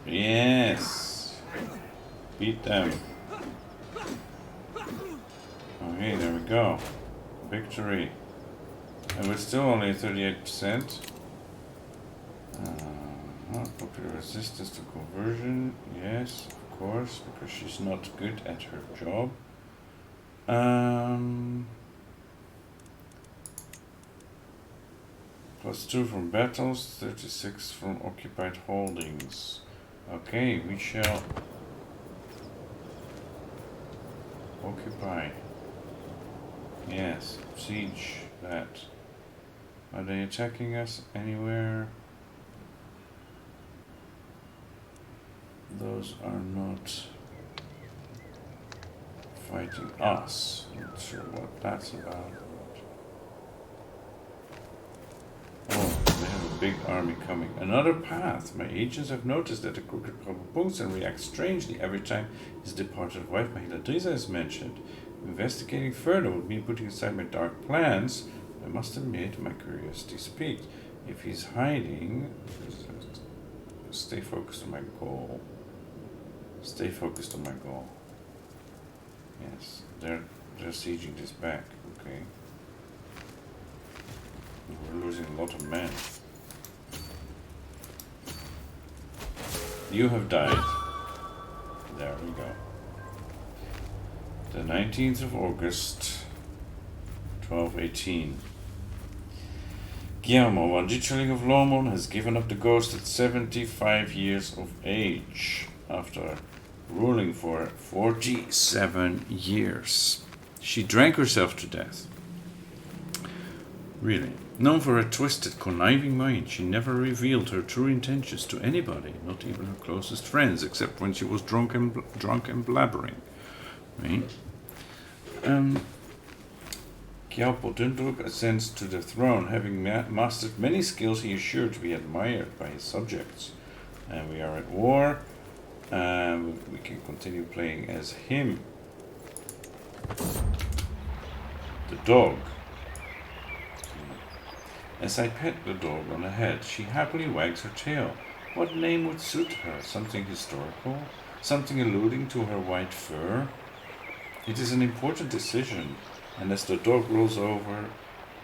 Yes! Beat them. Okay, there we go. Victory. And we're still only 38%. Popular resistance to conversion. Yes, of course, because she's not good at her job. +2 from battles, 36 from occupied holdings. Okay, we shall occupy. Yes, siege that. Are they attacking us anywhere? Those are not fighting us. Not sure what that's about. Oh, they have a big army coming. Another path. My agents have noticed that the crooked Prabhupunsan reacts strangely every time his departed wife Mahiladriza is mentioned. Investigating further would mean putting aside my dark plans. I must admit, my curiosity speaks. If he's hiding, stay focused on my goal. Stay focused on my goal. Yes, they're sieging this back. Okay. We're losing a lot of men. You have died. There we go. The 19th of August, 1218. Guillermo, one Ditcherling of Lomon, has given up the ghost at 75 years of age, after ruling for 47 years. She drank herself to death. Really. Known for her twisted, conniving mind, she never revealed her true intentions to anybody, not even her closest friends, except when she was drunk and blabbering. Right? Kyapo Dundruk ascends to the throne, having mastered many skills he is sure to be admired by his subjects. And we are at war. We can continue playing as him. The dog. As I pet the dog on the head, she happily wags her tail. What name would suit her? Something historical? Something alluding to her white fur? It is an important decision, and as the dog rolls over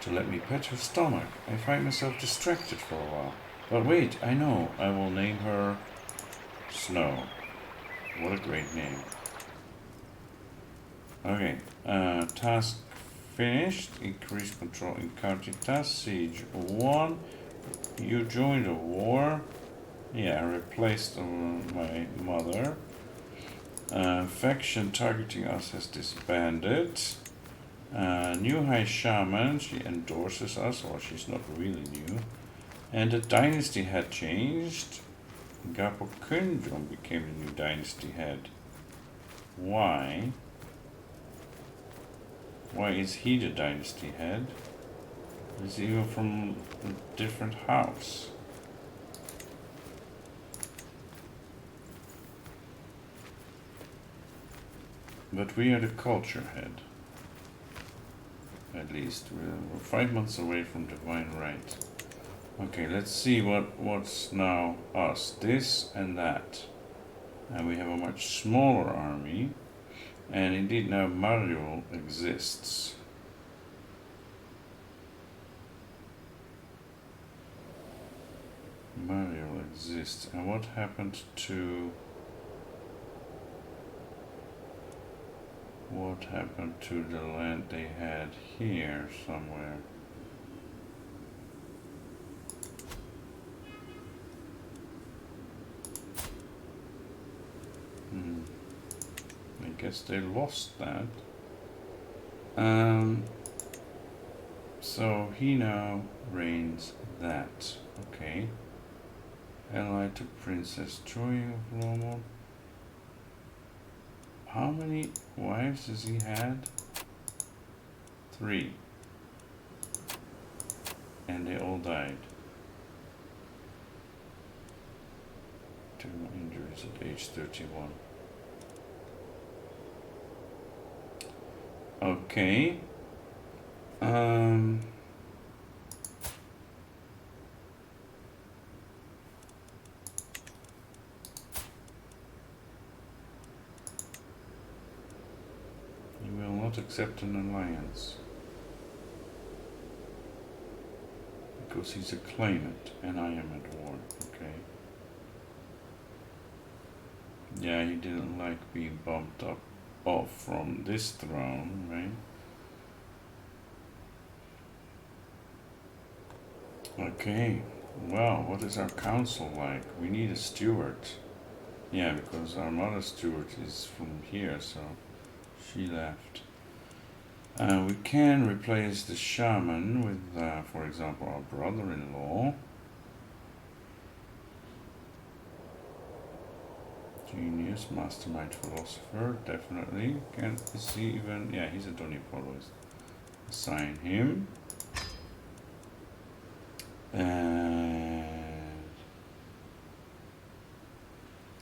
to let me pet her stomach, I find myself distracted for a while. But wait, I know. I will name her Snow. What a great name. Okay, task finished. Increase control in county task. Siege 1. You joined a war. Yeah, I replaced my mother. Faction targeting us has disbanded. New High Shaman, she endorses us, or she's not really new. And the dynasty had changed. Gapo Kunjum became the new dynasty head. Why? Why is he the dynasty head? Is he even from a different house? But we are the culture head. At least we're 5 months away from divine right. Okay, let's see what's now us. This and that. And we have a much smaller army. And indeed now Mariol exists. Mariol exists. And what happened to... What happened to the land they had here somewhere? I guess they lost that. So he now reigns that. Okay. Allied to Princess Joy of Lomor. How many wives has he had? 3. And they all died. 2 injuries at age 31. Okay. You will not accept an alliance. Because he's a claimant and I am at war. Okay. Yeah, he didn't like being bumped up off from this throne, right? Okay, well, what is our council like? We need a steward. Yeah, because our mother steward is from here, so she left. We can replace the shaman with, for example, our brother-in-law. Genius, mastermind, philosopher, definitely. Is he even? Yeah, he's a Donipolo. Assign him. And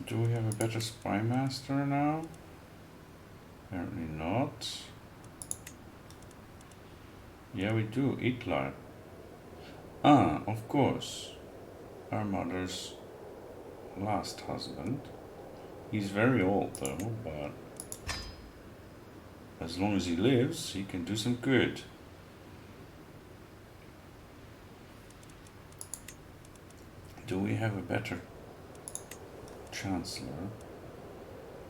do we have a better spy master now? Apparently not. Yeah, we do. Itlar. Ah, of course. Our mother's last husband. He's very old though, but as long as he lives, he can do some good. Do we have a better chancellor?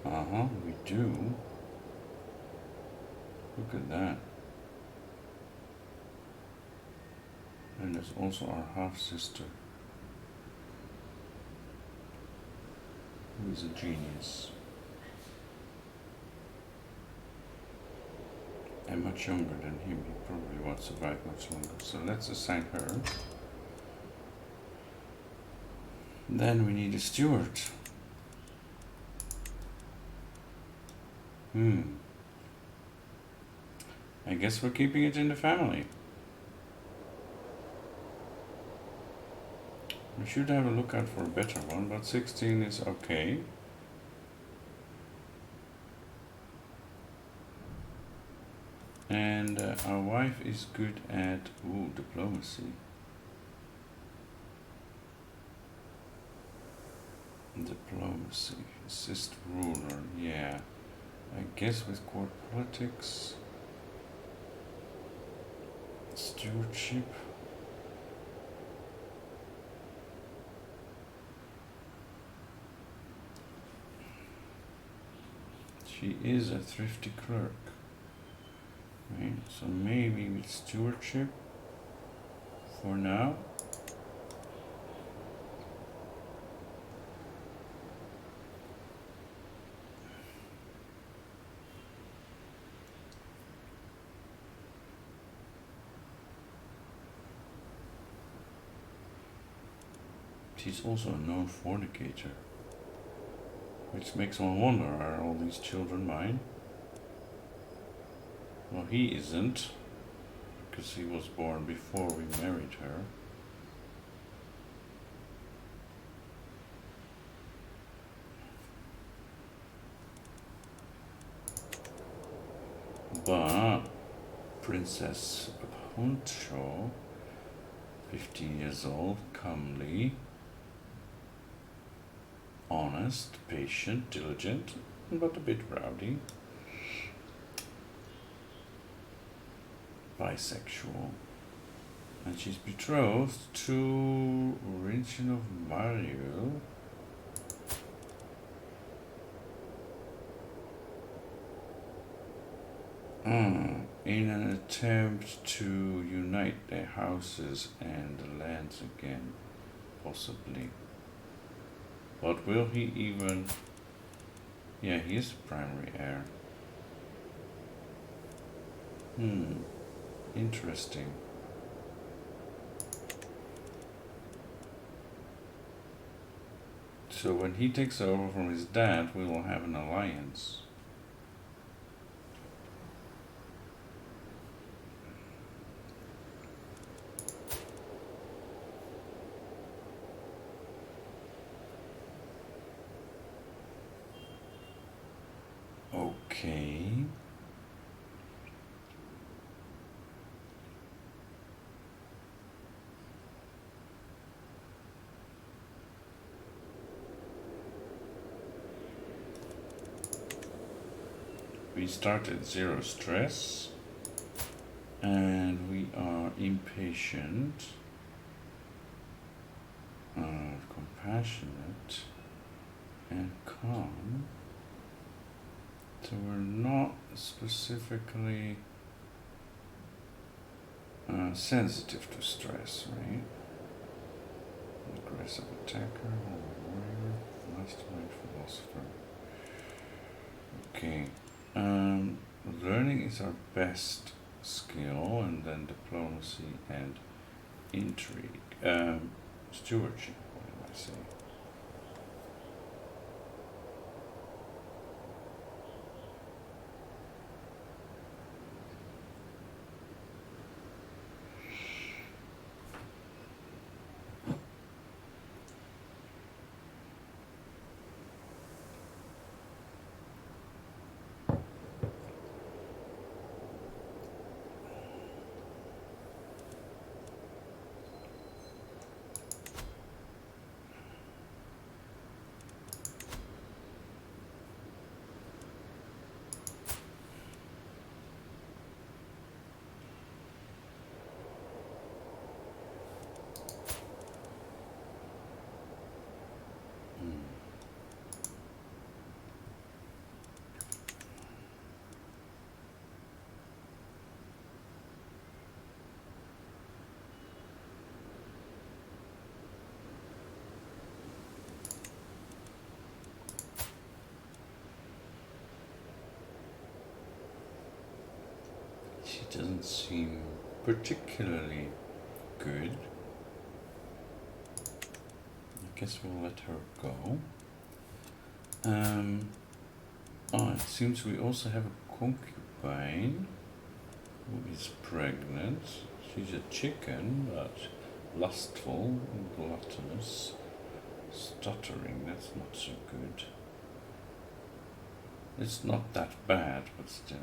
We do. Look at that. And there's also our half-sister, who is a genius. And much younger than him, he probably won't survive much longer. So let's assign her. Then we need a steward. I guess we're keeping it in the family. We should have a look out for a better one, but 16 is okay. And our wife is good at diplomacy. Diplomacy, assist ruler, yeah. I guess with court politics, stewardship. She is a thrifty clerk. Right, so maybe with stewardship for now. She's also a known fornicator, which makes one wonder, are all these children mine? Well, he isn't, because he was born before we married her. But Princess Poncho, 15 years old, comely, honest, patient, diligent, but a bit rowdy. Bisexual. And she's betrothed to House Lhoyul. In an attempt to unite their houses and the lands again, possibly. But will he even... Yeah, he is the primary heir. Interesting. So when he takes over from his dad, we will have an alliance. Okay. We started 0 stress, and we are impatient, compassionate, and calm. So we're not specifically sensitive to stress, right? Aggressive attacker, warrior, mastermind, philosopher. Okay. Learning is our best skill, and then diplomacy and intrigue. Stewardship, what did I say? She doesn't seem particularly good. I guess we'll let her go. It seems we also have a concubine who is pregnant. She's a chicken, but lustful, gluttonous, stuttering. That's not so good. It's not that bad, but still.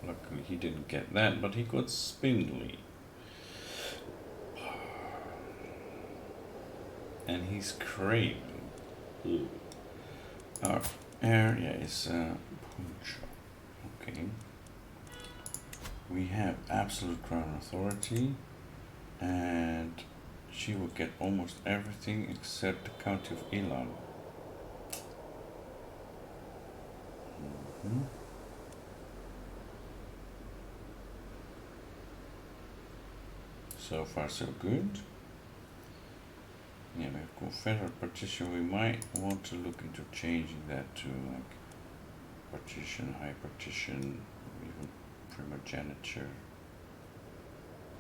Luckily he didn't get that, but he got spindly. And he's craving. Our area is Punjab. Okay. We have absolute crown authority, and she will get almost everything except the county of Ilan. So far so good. Yeah, we have confederate partition. We might want to look into changing that to like partition, high partition, even primogeniture.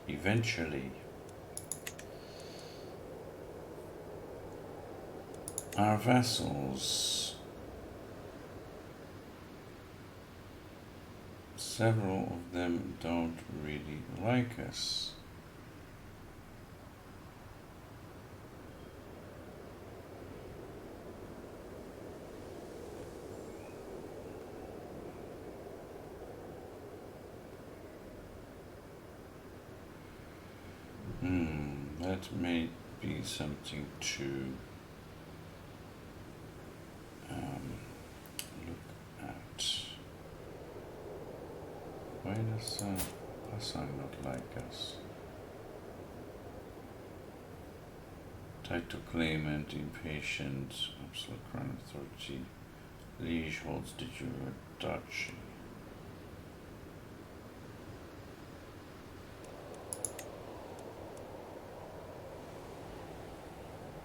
Eventually. Our vassals. several of them don't really like us. That may be something to look at. Why does Hassan not like us? Title claimant, impatient, absolute crown authority, liege holds de jure duchy.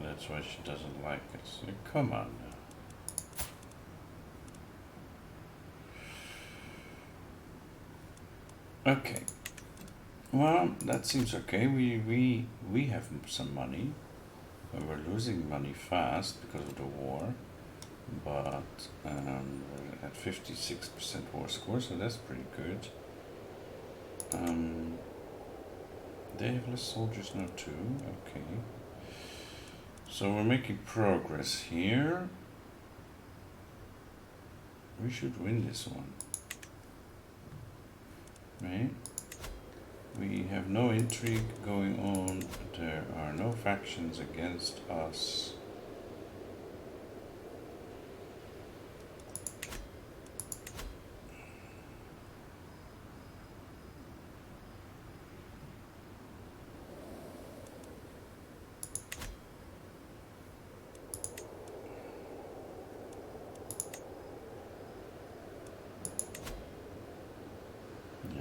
That's why she doesn't like us. Come on now. Okay. Well, that seems okay. We have some money. We're losing money fast because of the war, but we're at 56% war score, so that's pretty good. They have less soldiers now too. Okay. So we're making progress here. We should win this one. Right? We have no intrigue going on. There are no factions against us.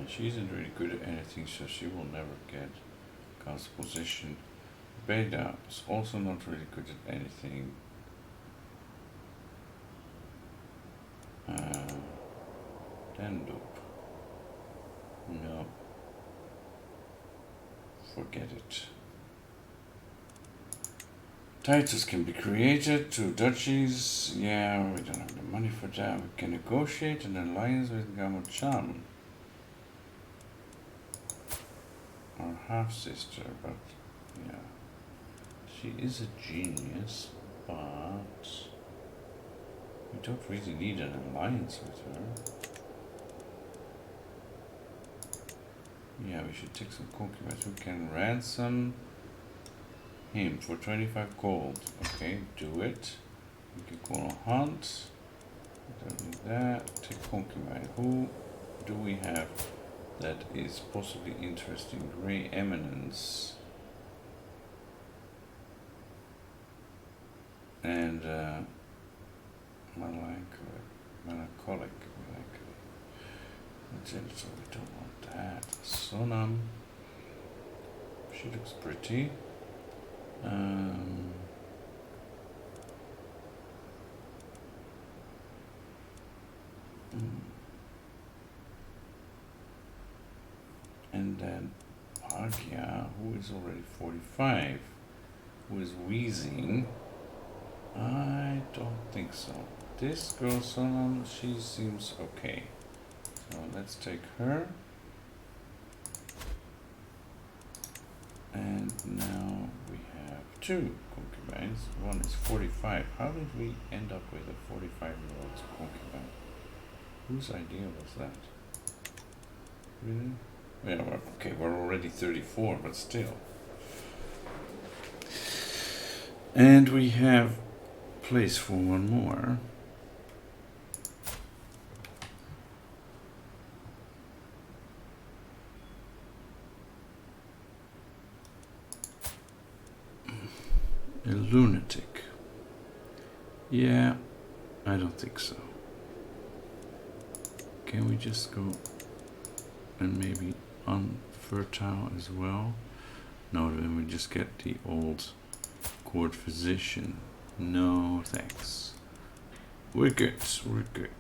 She isn't really good at anything, so she will never get castle position. Beda is also not really good at anything. Dandup. No. Forget it. Titles can be created, 2 duchies. Yeah, we don't have the money for that. We can negotiate an alliance with Gamocham. Our half-sister, but yeah, she is a genius, but we don't really need an alliance with her. Yeah, we should take some concubines. We can ransom him for 25 gold. Okay, do it. We can go on a hunt. Don't need that. Take concubine. Who do we have that is possibly interesting? Grey Eminence. And melancholic. That's it, so we don't want that. Sonam. She looks pretty. And then Agya, who is already 45, who is wheezing. I don't think so. This girl, Sonam, she seems okay. So let's take her. And now we have 2 concubines. One is 45. How did we end up with a 45-year-old concubine? Whose idea was that? Really? Yeah, we're already 34, but still. And we have place for one more. A lunatic. Yeah, I don't think so. Can we just go and maybe unfertile as well? No, then we just get the old court physician. No, thanks. We're good, we're good.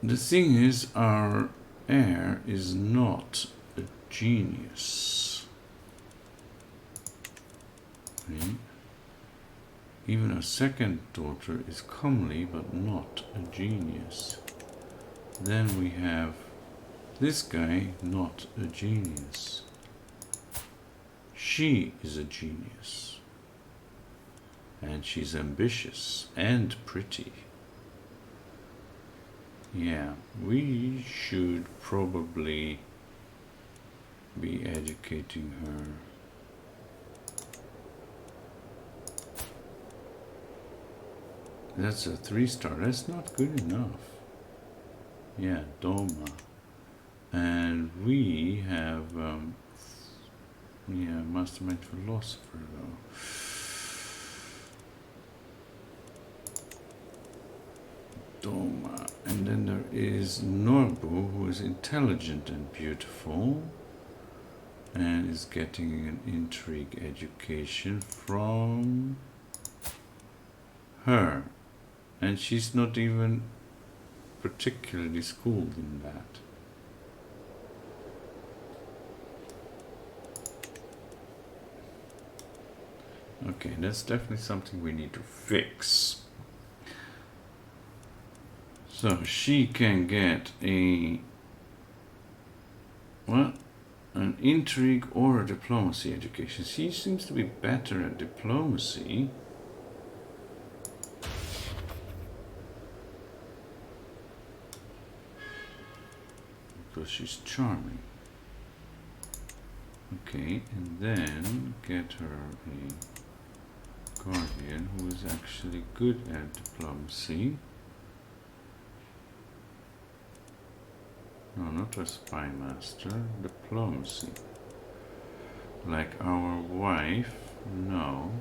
The thing is, our heir is not a genius. Right? Even our second daughter is comely, but not a genius. Then we have this guy, not a genius. She is a genius. And she's ambitious and pretty. Yeah, we should probably be educating her. That's a 3-star. That's not good enough. Yeah, Doma. And we have, yeah, mastermind philosopher though. Doma. And then there is Norbu, who is intelligent and beautiful. And is getting an intrigue education from her. And she's not even particularly schooled in that. Okay, that's definitely something we need to fix. So she can get a, what? An intrigue or a diplomacy education. She seems to be better at diplomacy. Because she's charming. Okay, and then get her a guardian who is actually good at diplomacy. No, not a spy master, diplomacy. Like our wife, no.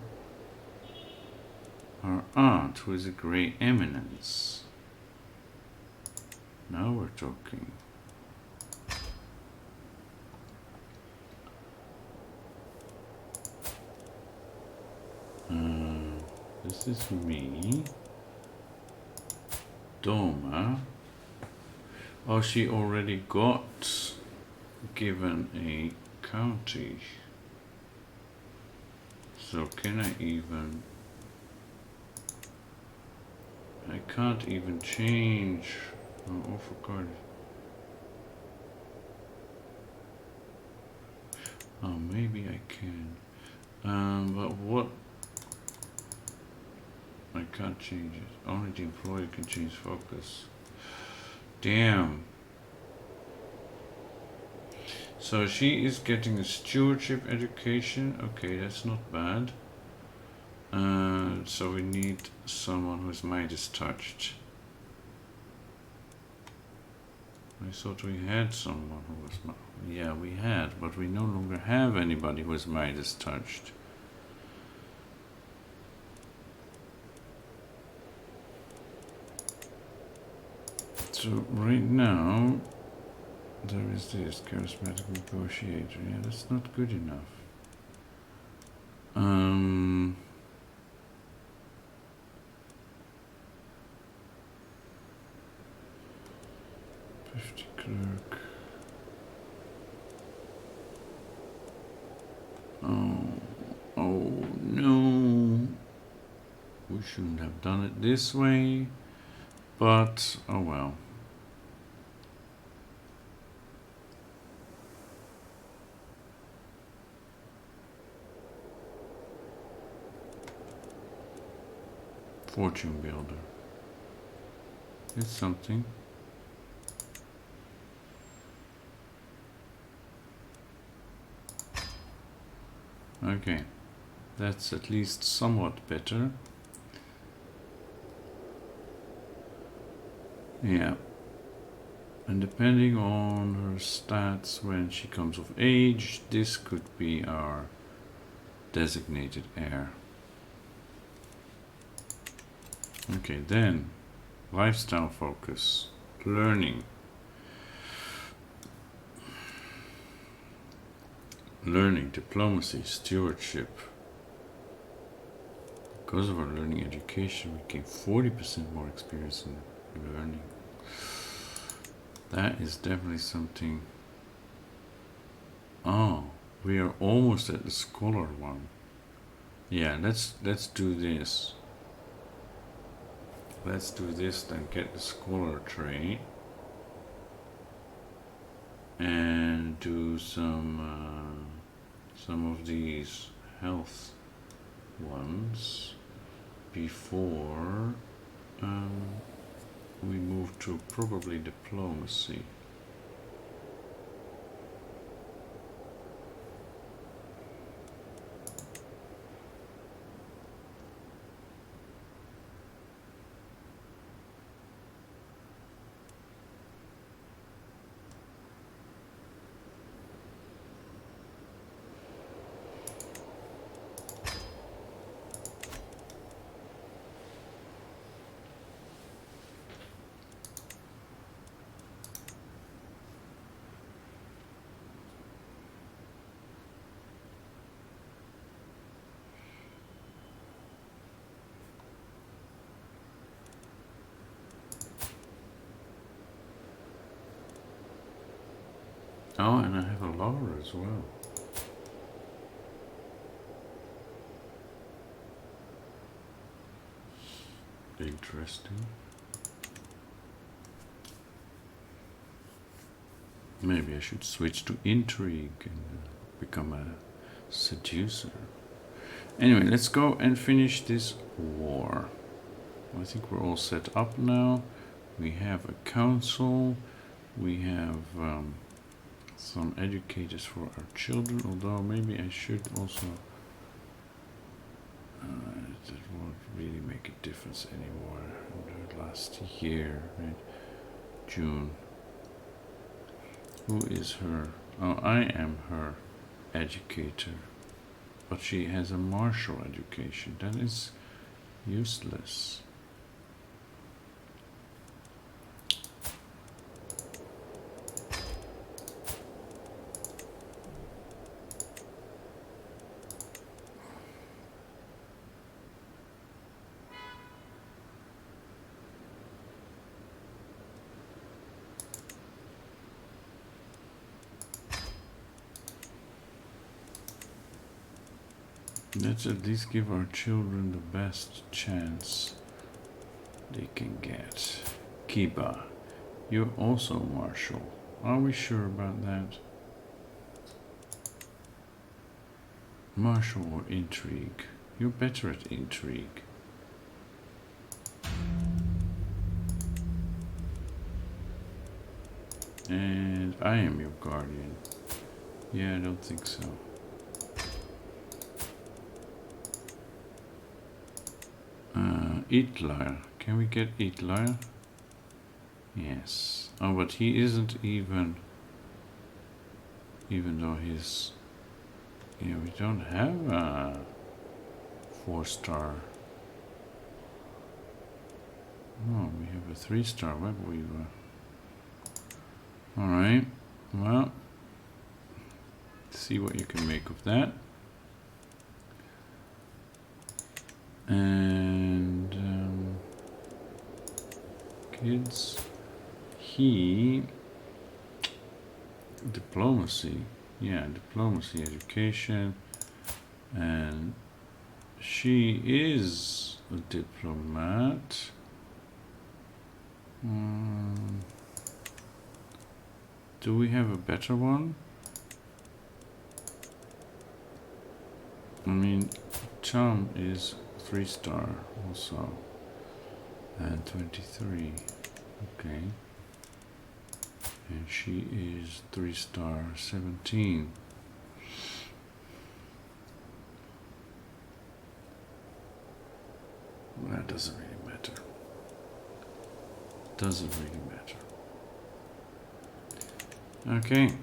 Our aunt, who is a grey eminence. Now we're talking. This is me. Doma. Oh, she already got given a county. So can I even... I can't even change... Oh, for God. Oh, maybe I can. But what... I can't change it. Only the employer can change focus. Damn. So she is getting a stewardship education. Okay, that's not bad. So we need someone whose mind is touched. I thought we had someone who was... Yeah, we had, but we no longer have anybody whose mind is touched. So right now, there is this charismatic negotiator. Yeah, that's not good enough. 50 clerk. Oh no. We shouldn't have done it this way, but oh well. Fortune builder. It's something. Okay, that's at least somewhat better. Yeah. And depending on her stats when she comes of age, this could be our designated heir. Okay, then lifestyle focus, learning. Learning, diplomacy, stewardship. Because of our learning education, we gain 40% more experience in learning. That is definitely something. Oh, we are almost at the scholar one. Yeah, let's do this. let's do this then. Get the scholar trait. And do some of these health ones before we move to probably diplomacy. Oh, and I have a lover as well. Interesting. Maybe I should switch to intrigue and become a seducer. Anyway, let's go and finish this war. I think we're all set up now. We have a council. We have some educators for our children, although maybe I should also that won't really make a difference anymore. Last year, right? June. Who is her? Oh, I am her educator, but she has a martial education. That is useless. Let's at least give our children the best chance they can get. Kiba, you're also martial. Are we sure about that? Martial or intrigue? You're better at intrigue. And I am your guardian. Yeah, I don't think so. Itlar. Can we get Itlar? Yes. Oh, but he isn't even though he's... Yeah, we don't have a 4-star. Oh, we have a 3-star web weaver. Alright. Well, see what you can make of that. And kids, diplomacy, yeah, diplomacy, education, and she is a diplomat. Do we have a better one? I mean, charm is 3-star also, and 23. Okay, and she is 3-star 17. Well, that doesn't really matter. Doesn't really matter. Okay.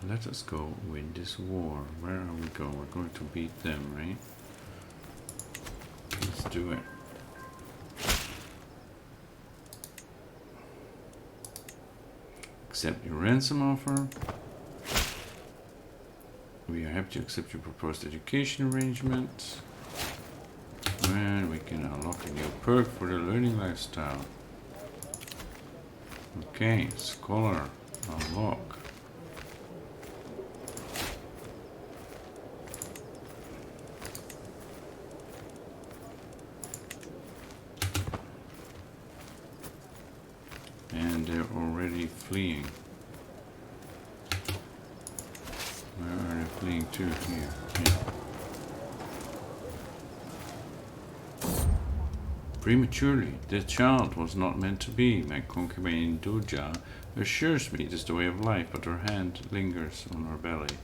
Let us go win this war. Where are we going? We're going to beat them, right? Let's do it. Accept your ransom offer. We are happy to accept your proposed education arrangement. And we can unlock a new perk for the learning lifestyle. Okay, scholar, unlock. fleeing? Where are they fleeing to? Here. Yeah. Prematurely, the child was not meant to be. My concubine Doja assures me it is the way of life, but her hand lingers on her belly.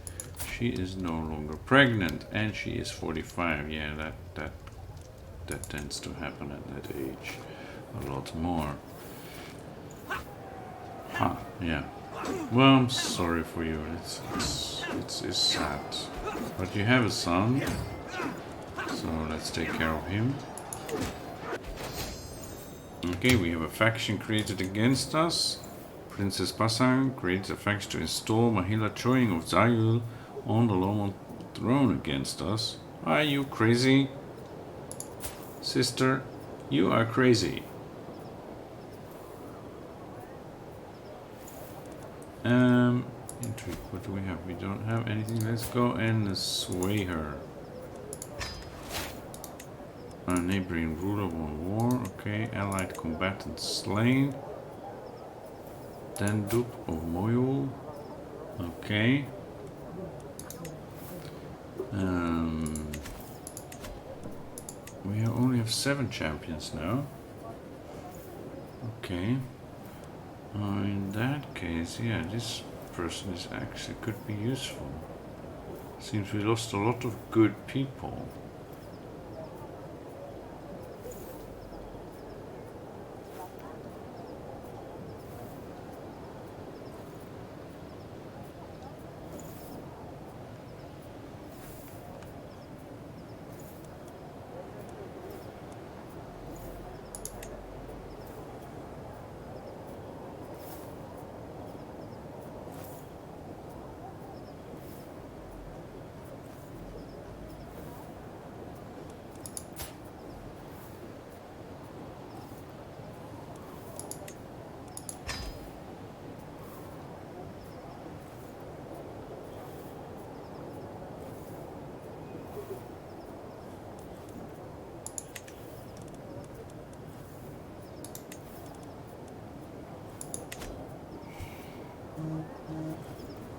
She is no longer pregnant, and she is 45. Yeah, that tends to happen at that age a lot more. Huh, yeah. Well, I'm sorry for you. It's sad. But you have a son, so let's take care of him. Okay, we have a faction created against us. Princess Pasang creates a faction to install Mahila Choying of Zayul on the Lomon throne against us. Are you crazy? Sister, you are crazy. Intrigue, what do we have? We don't have anything. Let's go and sway her. A neighboring ruler won war. Okay, allied combatant slain. Dandup of Moyul. Okay. We only have 7 champions now. Okay. In that case, yeah, this person is actually could be useful. Seems we lost a lot of good people.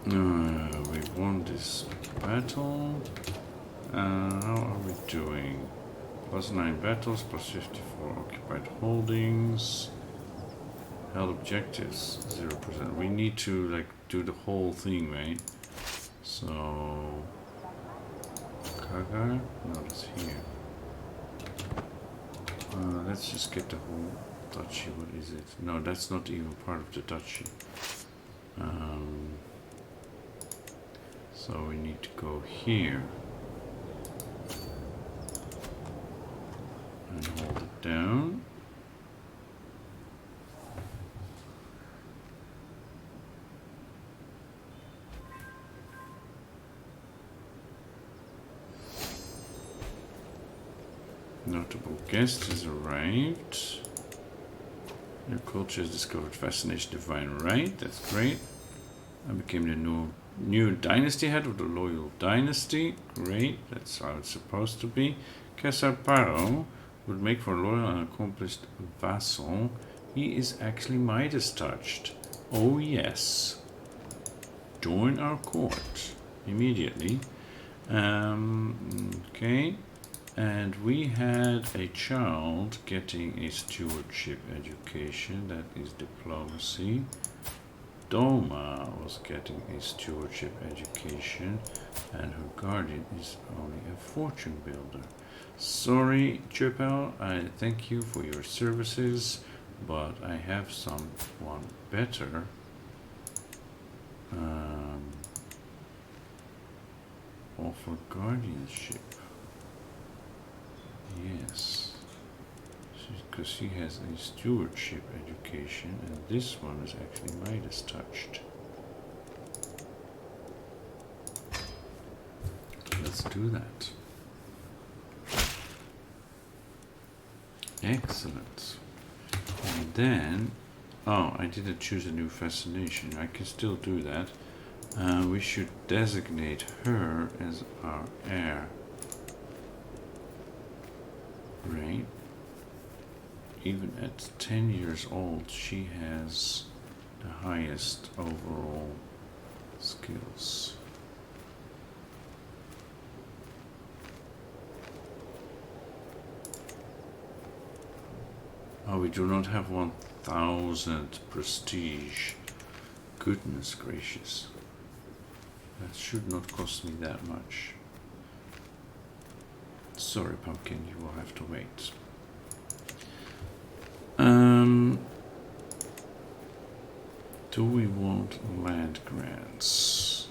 We won this battle. How are we doing? +9 battles, +54 occupied holdings. Held objectives, 0%. We need to like do the whole thing, right? So Kaga? No, it's here. Let's just get the whole duchy. What is it? No, that's not even part of the duchy. So we need to go here and hold it down. Notable guest has arrived. Your culture has discovered fascination divine right. That's great. I became the new dynasty head of the Loyal dynasty. Great, that's how it's supposed to be. Kesar Paro would make for a loyal and accomplished vassal. He is actually Midas touched. Oh yes. Join our court immediately. Okay. And we had a child getting a stewardship education. That is diplomacy. Doma was getting a stewardship education, and her guardian is only a fortune builder. Sorry, Chipel, I thank you for your services, but I have someone better. Offer guardianship. Yes. Because she has a stewardship education, and this one is actually Midas touched. Let's do that. Excellent. And then, oh, I didn't choose a new fascination. I can still do that. We should designate her as our heir. Right? Even at 10 years old, she has the highest overall skills. Oh, we do not have 1000 prestige. Goodness gracious. That should not cost me that much. Sorry, Pumpkin, you will have to wait. Do we want land grants?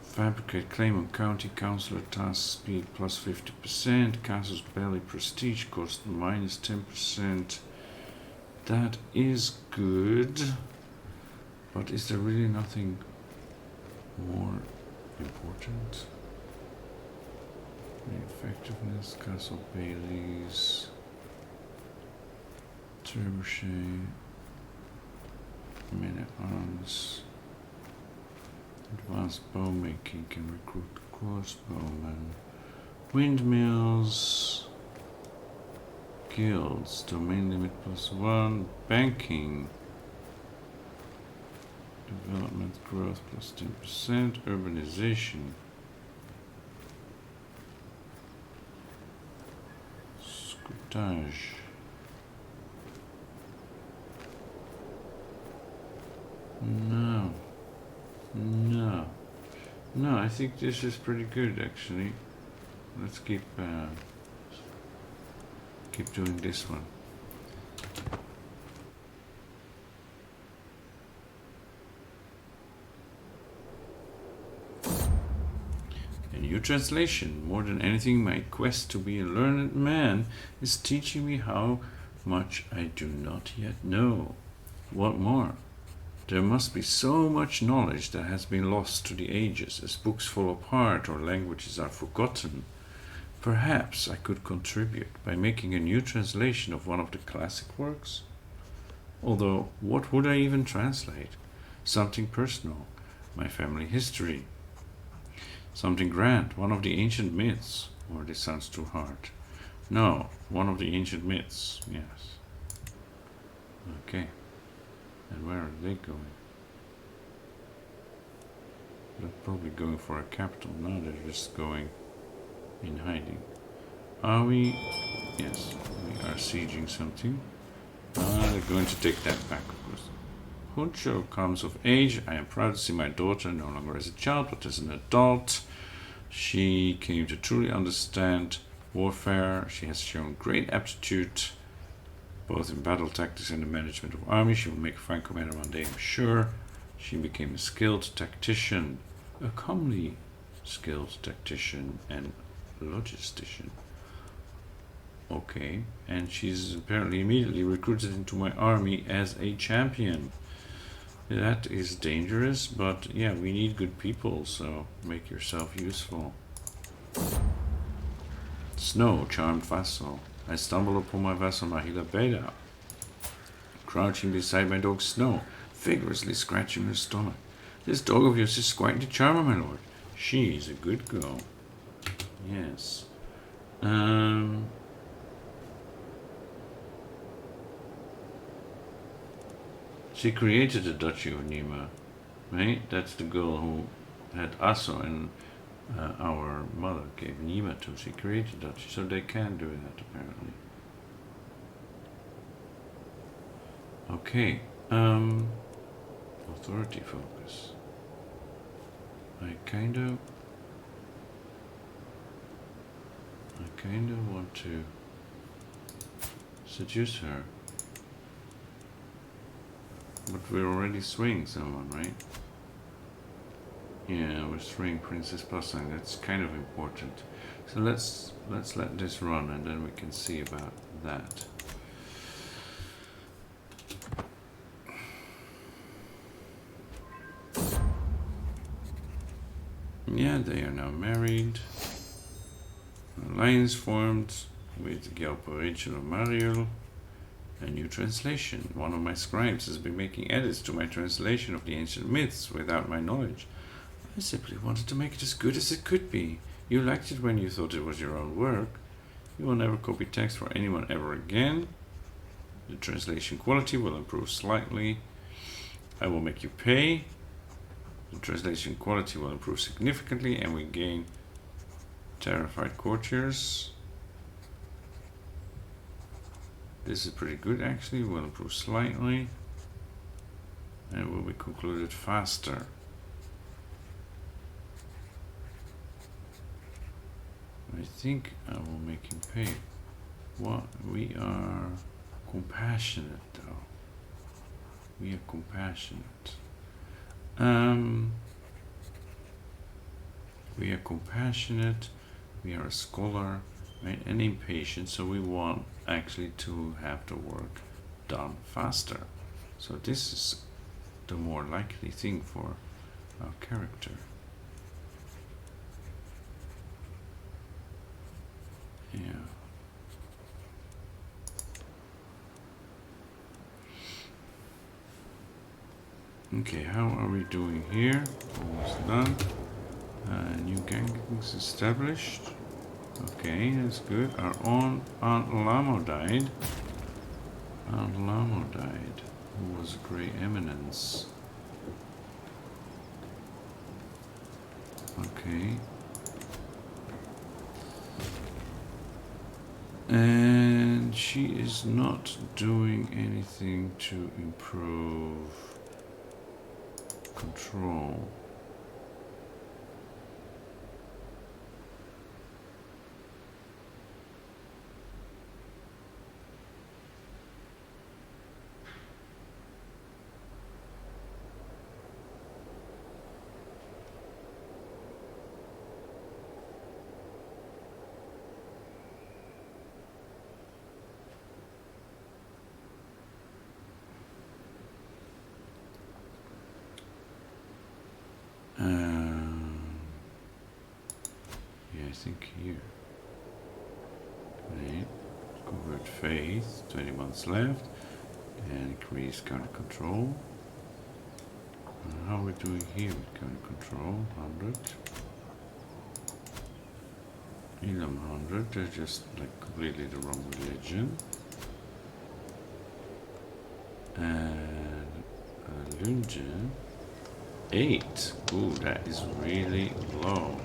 Fabricate claim on county councillor task speed plus 50%. Casus belli prestige cost minus 10%. That is good. But is there really nothing more important? Effectiveness, castle baileys, trebuchet, men at arms, advanced bow making can recruit crossbowmen, windmills, guilds, domain limit +1, banking, development growth +10%, urbanization. No, I think this is pretty good actually. Let's keep doing this one. A new translation. More than anything, my quest to be a learned man is teaching me how much I do not yet know. What more? There must be so much knowledge that has been lost to the ages as books fall apart or languages are forgotten. Perhaps I could contribute by making a new translation of one of the classic works. Although, what would I even translate? Something personal, my family history. Something grand, one of the ancient myths. Or this sounds too hard. No, one of the ancient myths, yes. Okay. And where are they going? They're probably going for a capital. Now they're just going in hiding. Are we? Yes, we are sieging something. They're going to take that back, of course. Huncho comes of age. I am proud to see my daughter no longer as a child, but as an adult. She came to truly understand warfare. She has shown great aptitude both in battle tactics and the management of armies. She will make a fine commander one day, I'm sure. She became a skilled tactician, a comely skilled tactician and logistician. Okay, and she's apparently immediately recruited into my army as a champion. That is dangerous, but yeah, we need good people, so make yourself useful. Snow, charmed vassal. I stumble upon my vassal Mahila Beda, crouching beside my dog Snow, vigorously scratching her stomach. This dog of yours is quite the charmer, my lord. She's a good girl. Yes. She created the Duchy of Nima, right? That's the girl who had Asso and our mother gave Nima to. She created Duchy, so they can do that apparently. Okay. Authority focus. I kind of want to seduce her. But we're already swaying someone, right? Yeah, we're swaying Princess Pasang. That's kind of important. So let's let this run, and then we can see about that. Yeah, they are now married. An alliance formed with Gyalpo of Mariel. A new translation. One of my scribes has been making edits to my translation of the ancient myths without my knowledge. I simply wanted to make it as good as it could be. You liked it when you thought it was your own work. You will never copy text for anyone ever again. The translation quality will improve slightly. I will make you pay. The translation quality will improve significantly, and we gain terrified courtiers. This is pretty good actually, will improve slightly. And it will be concluded faster. I think I will make him pay. What? We are compassionate though. We are compassionate. We are compassionate. We are a scholar, right? And impatient. So we want actually to have the work done faster. So this is the more likely thing for our character. Yeah. Okay, how are we doing here? Almost done. New gangs established. Okay, that's good. Our own Aunt Lamo died. Aunt Lamo died. Who was a Grey Eminence. Okay. And she is not doing anything to improve control. Yeah, I think here. Right. Convert faith, 20 months left. And increase counter control. How are we doing here with counter control? 100. 1100. They're just like completely the wrong religion. And Lunge. 8. Ooh, that is really low.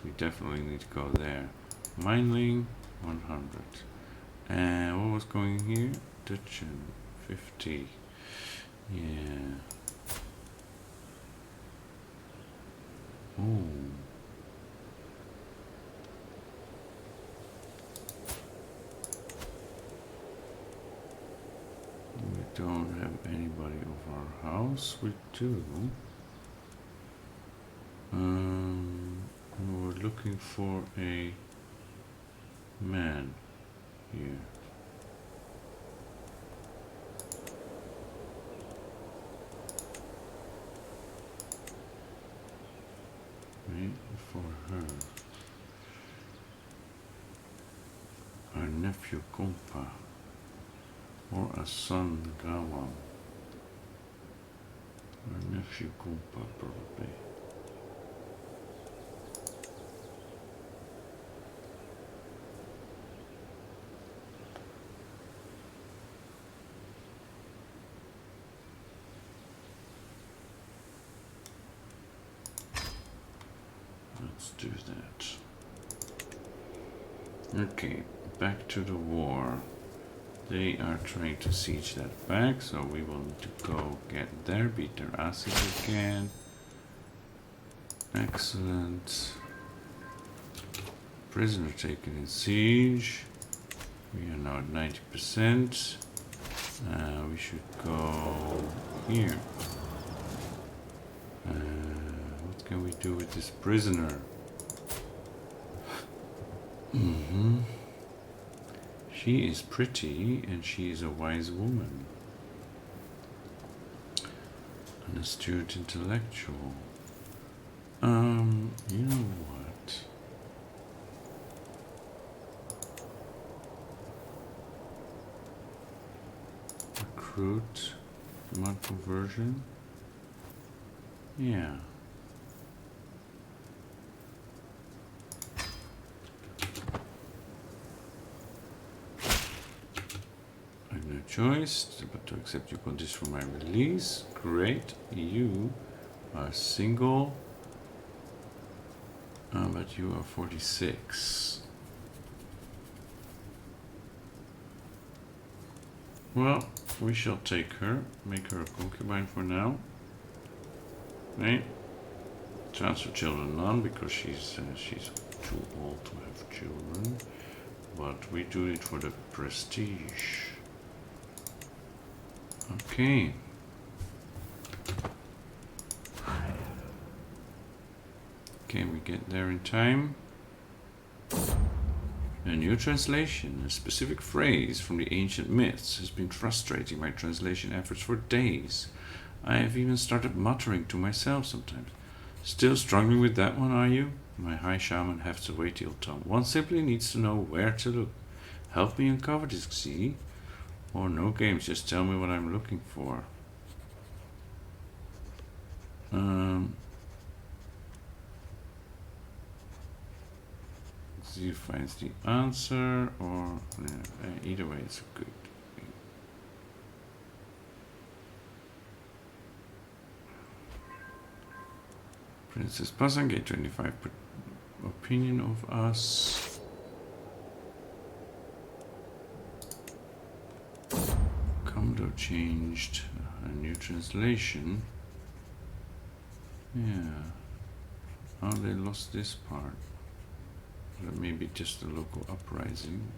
We definitely need to go there. Mining, 100. And what was going here? Dutchen, 50. Yeah. Ooh. We don't have anybody over our house. We do. We're looking for a man here. Right, for her. Our nephew Kompa. Or a son Gawam. Our nephew Kompa probably. Let's do that. Okay, back to the war. They are trying to siege that back, so we will need to go get there, beat their asses again. Excellent. Prisoner taken in siege. We are now at 90%. We should go here. What can we do with this prisoner? She is pretty and she is a wise woman. An astute intellectual. You know what? Recruit, mod conversion. Yeah. choice, but to accept your conditions for my release. Great. You are single, but you are 46. Well, we shall take her, make her a concubine for now. Right? Transfer children none because she's too old to have children. But we do it for the prestige. Okay. Can we get there in time? A new translation, a specific phrase from the ancient myths, has been frustrating my translation efforts for days. I have even started muttering to myself sometimes. Still struggling with that one, are you? My high shaman has to wait till tongue. One simply needs to know where to look. Help me uncover this, see? Or no games, just tell me what I'm looking for. See who finds the answer, or either way, it's good. Princess Pasang, get 25 opinion of us. Comdo changed. A new translation. Yeah. Oh, they lost this part. Maybe just a local uprising.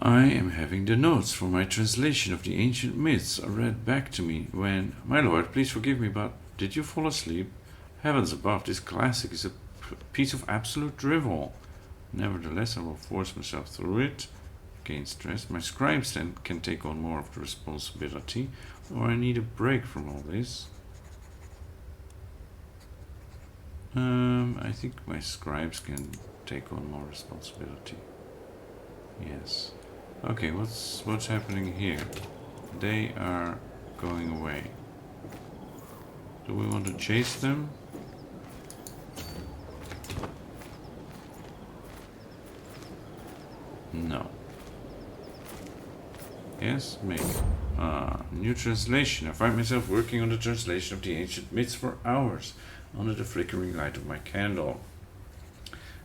I am having the notes for my translation of the ancient myths read back to me when, my lord, please forgive me, but did you fall asleep? Heavens above, this classic is a piece of absolute drivel. Nevertheless, I will force myself through it. Gain stress. My scribes then can take on more of the responsibility, or I need a break from all this. I think my scribes can take on more responsibility. Yes. Okay, what's happening here? They are going away. Do we want to chase them? No. Yes, maybe. New translation. I find myself working on the translation of the ancient myths for hours under the flickering light of my candle.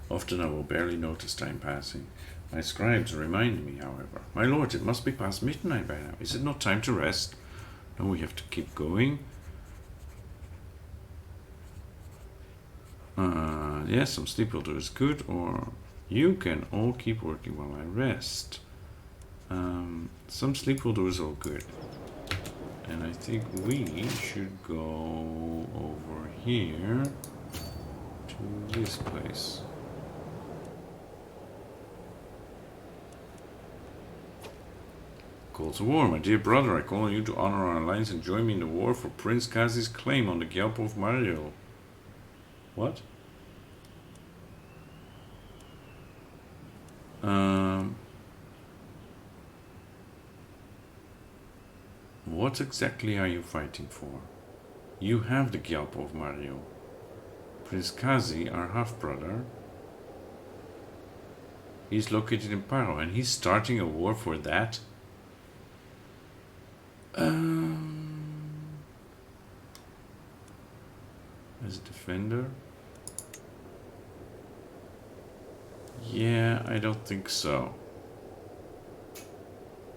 Often I will barely notice time passing. My scribes remind me, however. My lord, it must be past midnight by now. Is it not time to rest? No, we have to keep going. Yes, some sleep will do is good, or you can all keep working while I rest. Some sleep will do is all good. And I think we should go over here to this place. Call to war, my dear brother, I call on you to honor our alliance and join me in the war for Prince Kazi's claim on the Gyalpo of Mario. What? What exactly are you fighting for? You have the Gyalpo of Mario. Prince Kazi, our half-brother, he's located in Paro, and he's starting a war for that? As a defender? Yeah, I don't think so.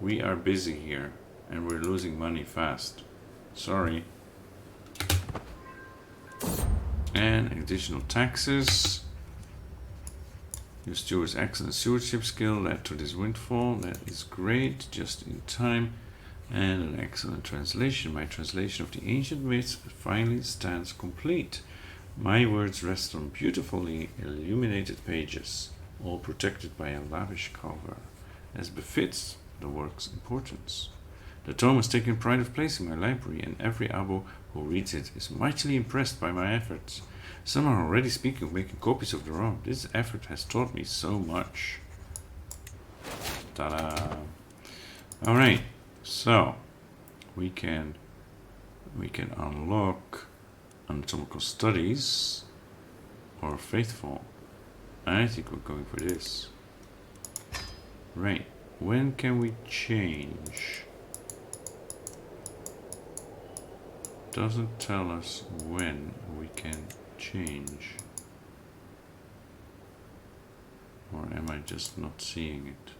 We are busy here, and we're losing money fast. Sorry. And additional taxes. Your steward's excellent stewardship skill led to this windfall. That is great, just in time. And an excellent translation. My translation of the ancient myths finally stands complete. My words rest on beautifully illuminated pages, all protected by a lavish cover, as befits the work's importance. The tome has taken pride of place in my library, and every abo who reads it is mightily impressed by my efforts. Some are already speaking of making copies of their own. This effort has taught me so much. Ta-da! Alright, so we can unlock anatomical studies or faithful. I think we're going for this. Right. When can we change? Doesn't tell us when we can change. Or am I just not seeing it?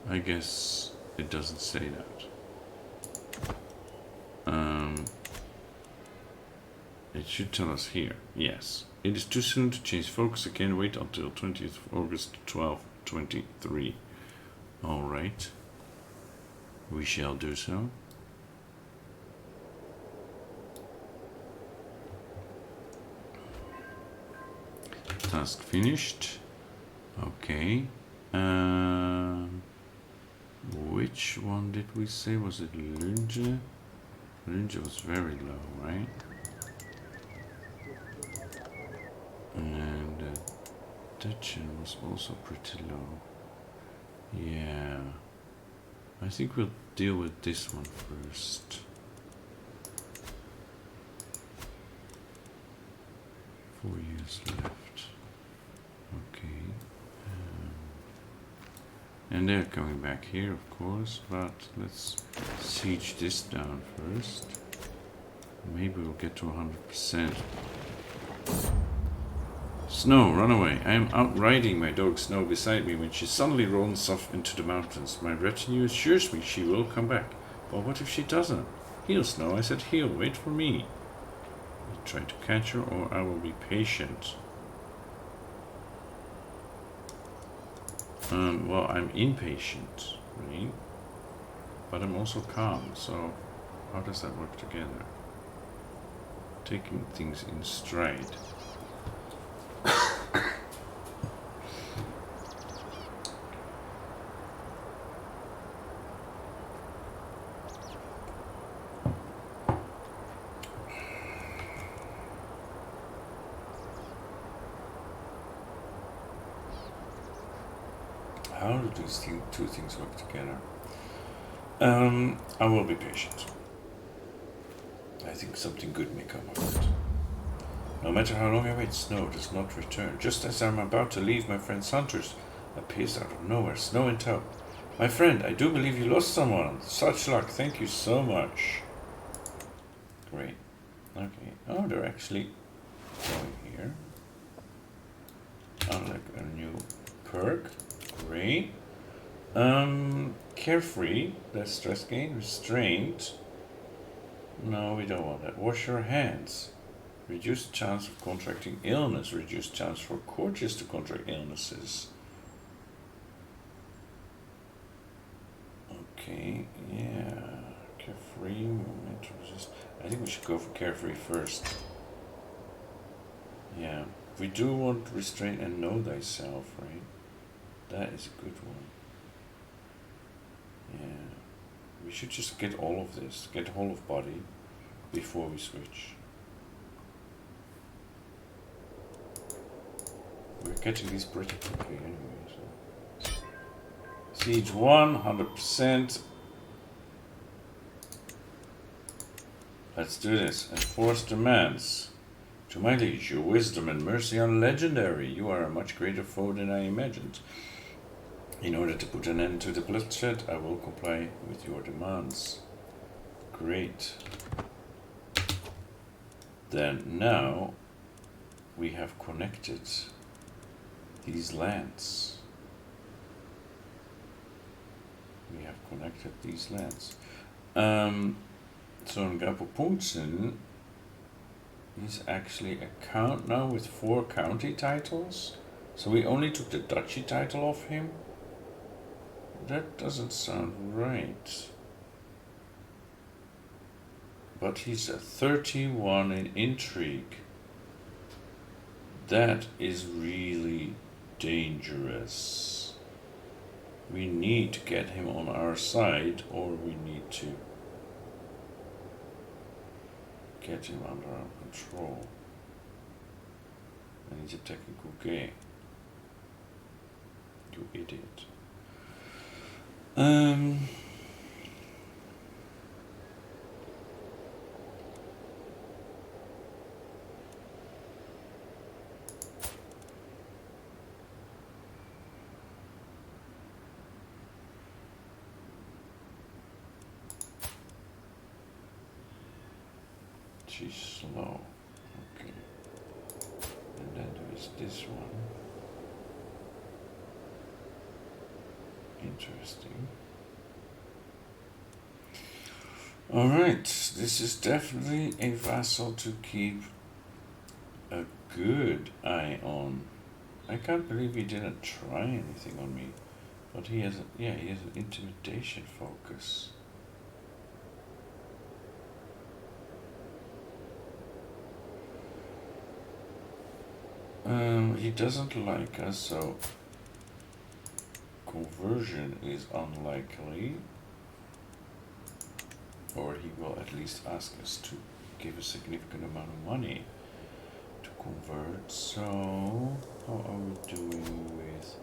I guess it doesn't say that. It should tell us here. Yes. It is too soon to change focus again. Wait until 20th of August 12:23. Alright. We shall do so. Task finished. Okay. Which one did we say? Was it Lunge? Lunge was very low, right? And Dutchen was also pretty low. Yeah. I think we'll deal with this one first. Four years left. Okay. And they're coming back here, of course, but let's siege this down first. Maybe we'll get to 100%. Snow, run away. I am out riding my dog Snow beside me when she suddenly runs off into the mountains. My retinue assures me she will come back. But what if she doesn't? Heel, Snow. I said heel. Wait for me. I'll try to catch her or I will be patient. Well, I'm impatient, right? But I'm also calm, so how does that work together? Taking things in stride. How do these two things work together? I will be patient. I think something good may come of it. No matter how long I wait, Snow does not return. Just as I'm about to leave, my friend's hunters appears out of nowhere. Snow in tow. My friend, I do believe you lost someone. Such luck. Thank you so much. Great. Okay. Oh, they're actually going here. Unlock a new perk. Great. Carefree. That's stress gain. Restraint. No, we don't want that. Wash your hands. Reduced chance of contracting illness. Reduced chance for courtiers to contract illnesses. Okay, yeah. Carefree. Momentum resist. I think we should go for carefree first. Yeah. We do want restraint and know thyself, right? That is a good one. Yeah. We should just get all of this. Get whole of body before we switch. We're getting these pretty quickly anyway. So. Siege 100%. Let's do this. Enforce demands. To my liege, your wisdom and mercy are legendary. You are a much greater foe than I imagined. In order to put an end to the bloodshed, I will comply with your demands. Great. Then now we have connected these lands. We have connected these lands. So Grapopunktsen is actually a count now with 4 county titles. So we only took the duchy title off him. That doesn't sound right. But he's a 31 in intrigue. That is really dangerous. We need to get him on our side, or we need to get him under our control. And he's attacking Kuge. You idiot. she's slow. Okay. And then there is this one. Interesting. Alright, this is definitely a vassal to keep a good eye on. I can't believe he didn't try anything on me. But he has he has an intimidation focus. He doesn't like us, so conversion is unlikely. Or he will at least ask us to give a significant amount of money to convert. So, how are we doing with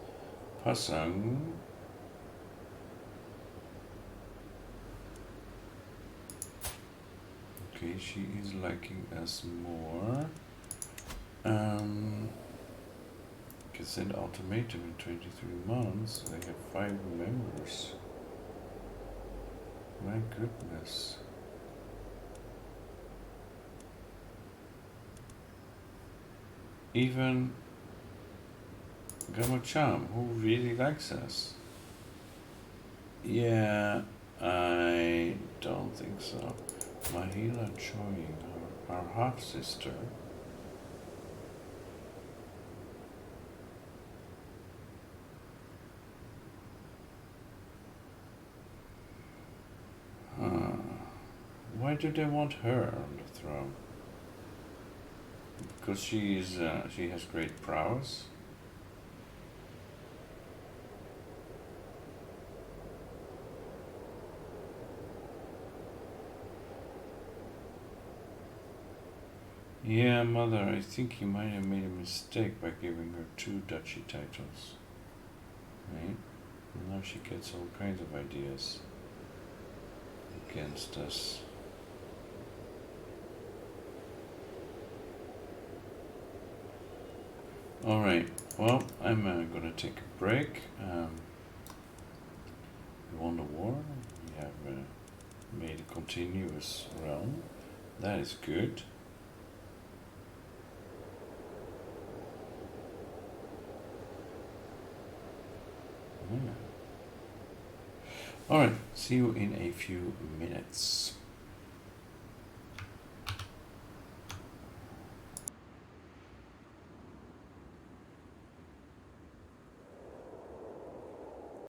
Pasang? Okay, she is liking us more. Can send ultimatum in 23 months. They have 5 members. My goodness. Even Gamacham, who really likes us. Yeah, I don't think so. Mahila Choying, our half-sister. Why do they want her on the throne? Because she has great prowess. Yeah, mother, I think he might have made a mistake by giving her 2 duchy titles. Right? And now she gets all kinds of ideas against us. Alright, well, I'm gonna take a break. We won the war. We have made a continuous realm. That is good. Yeah. Alright, see you in a few minutes.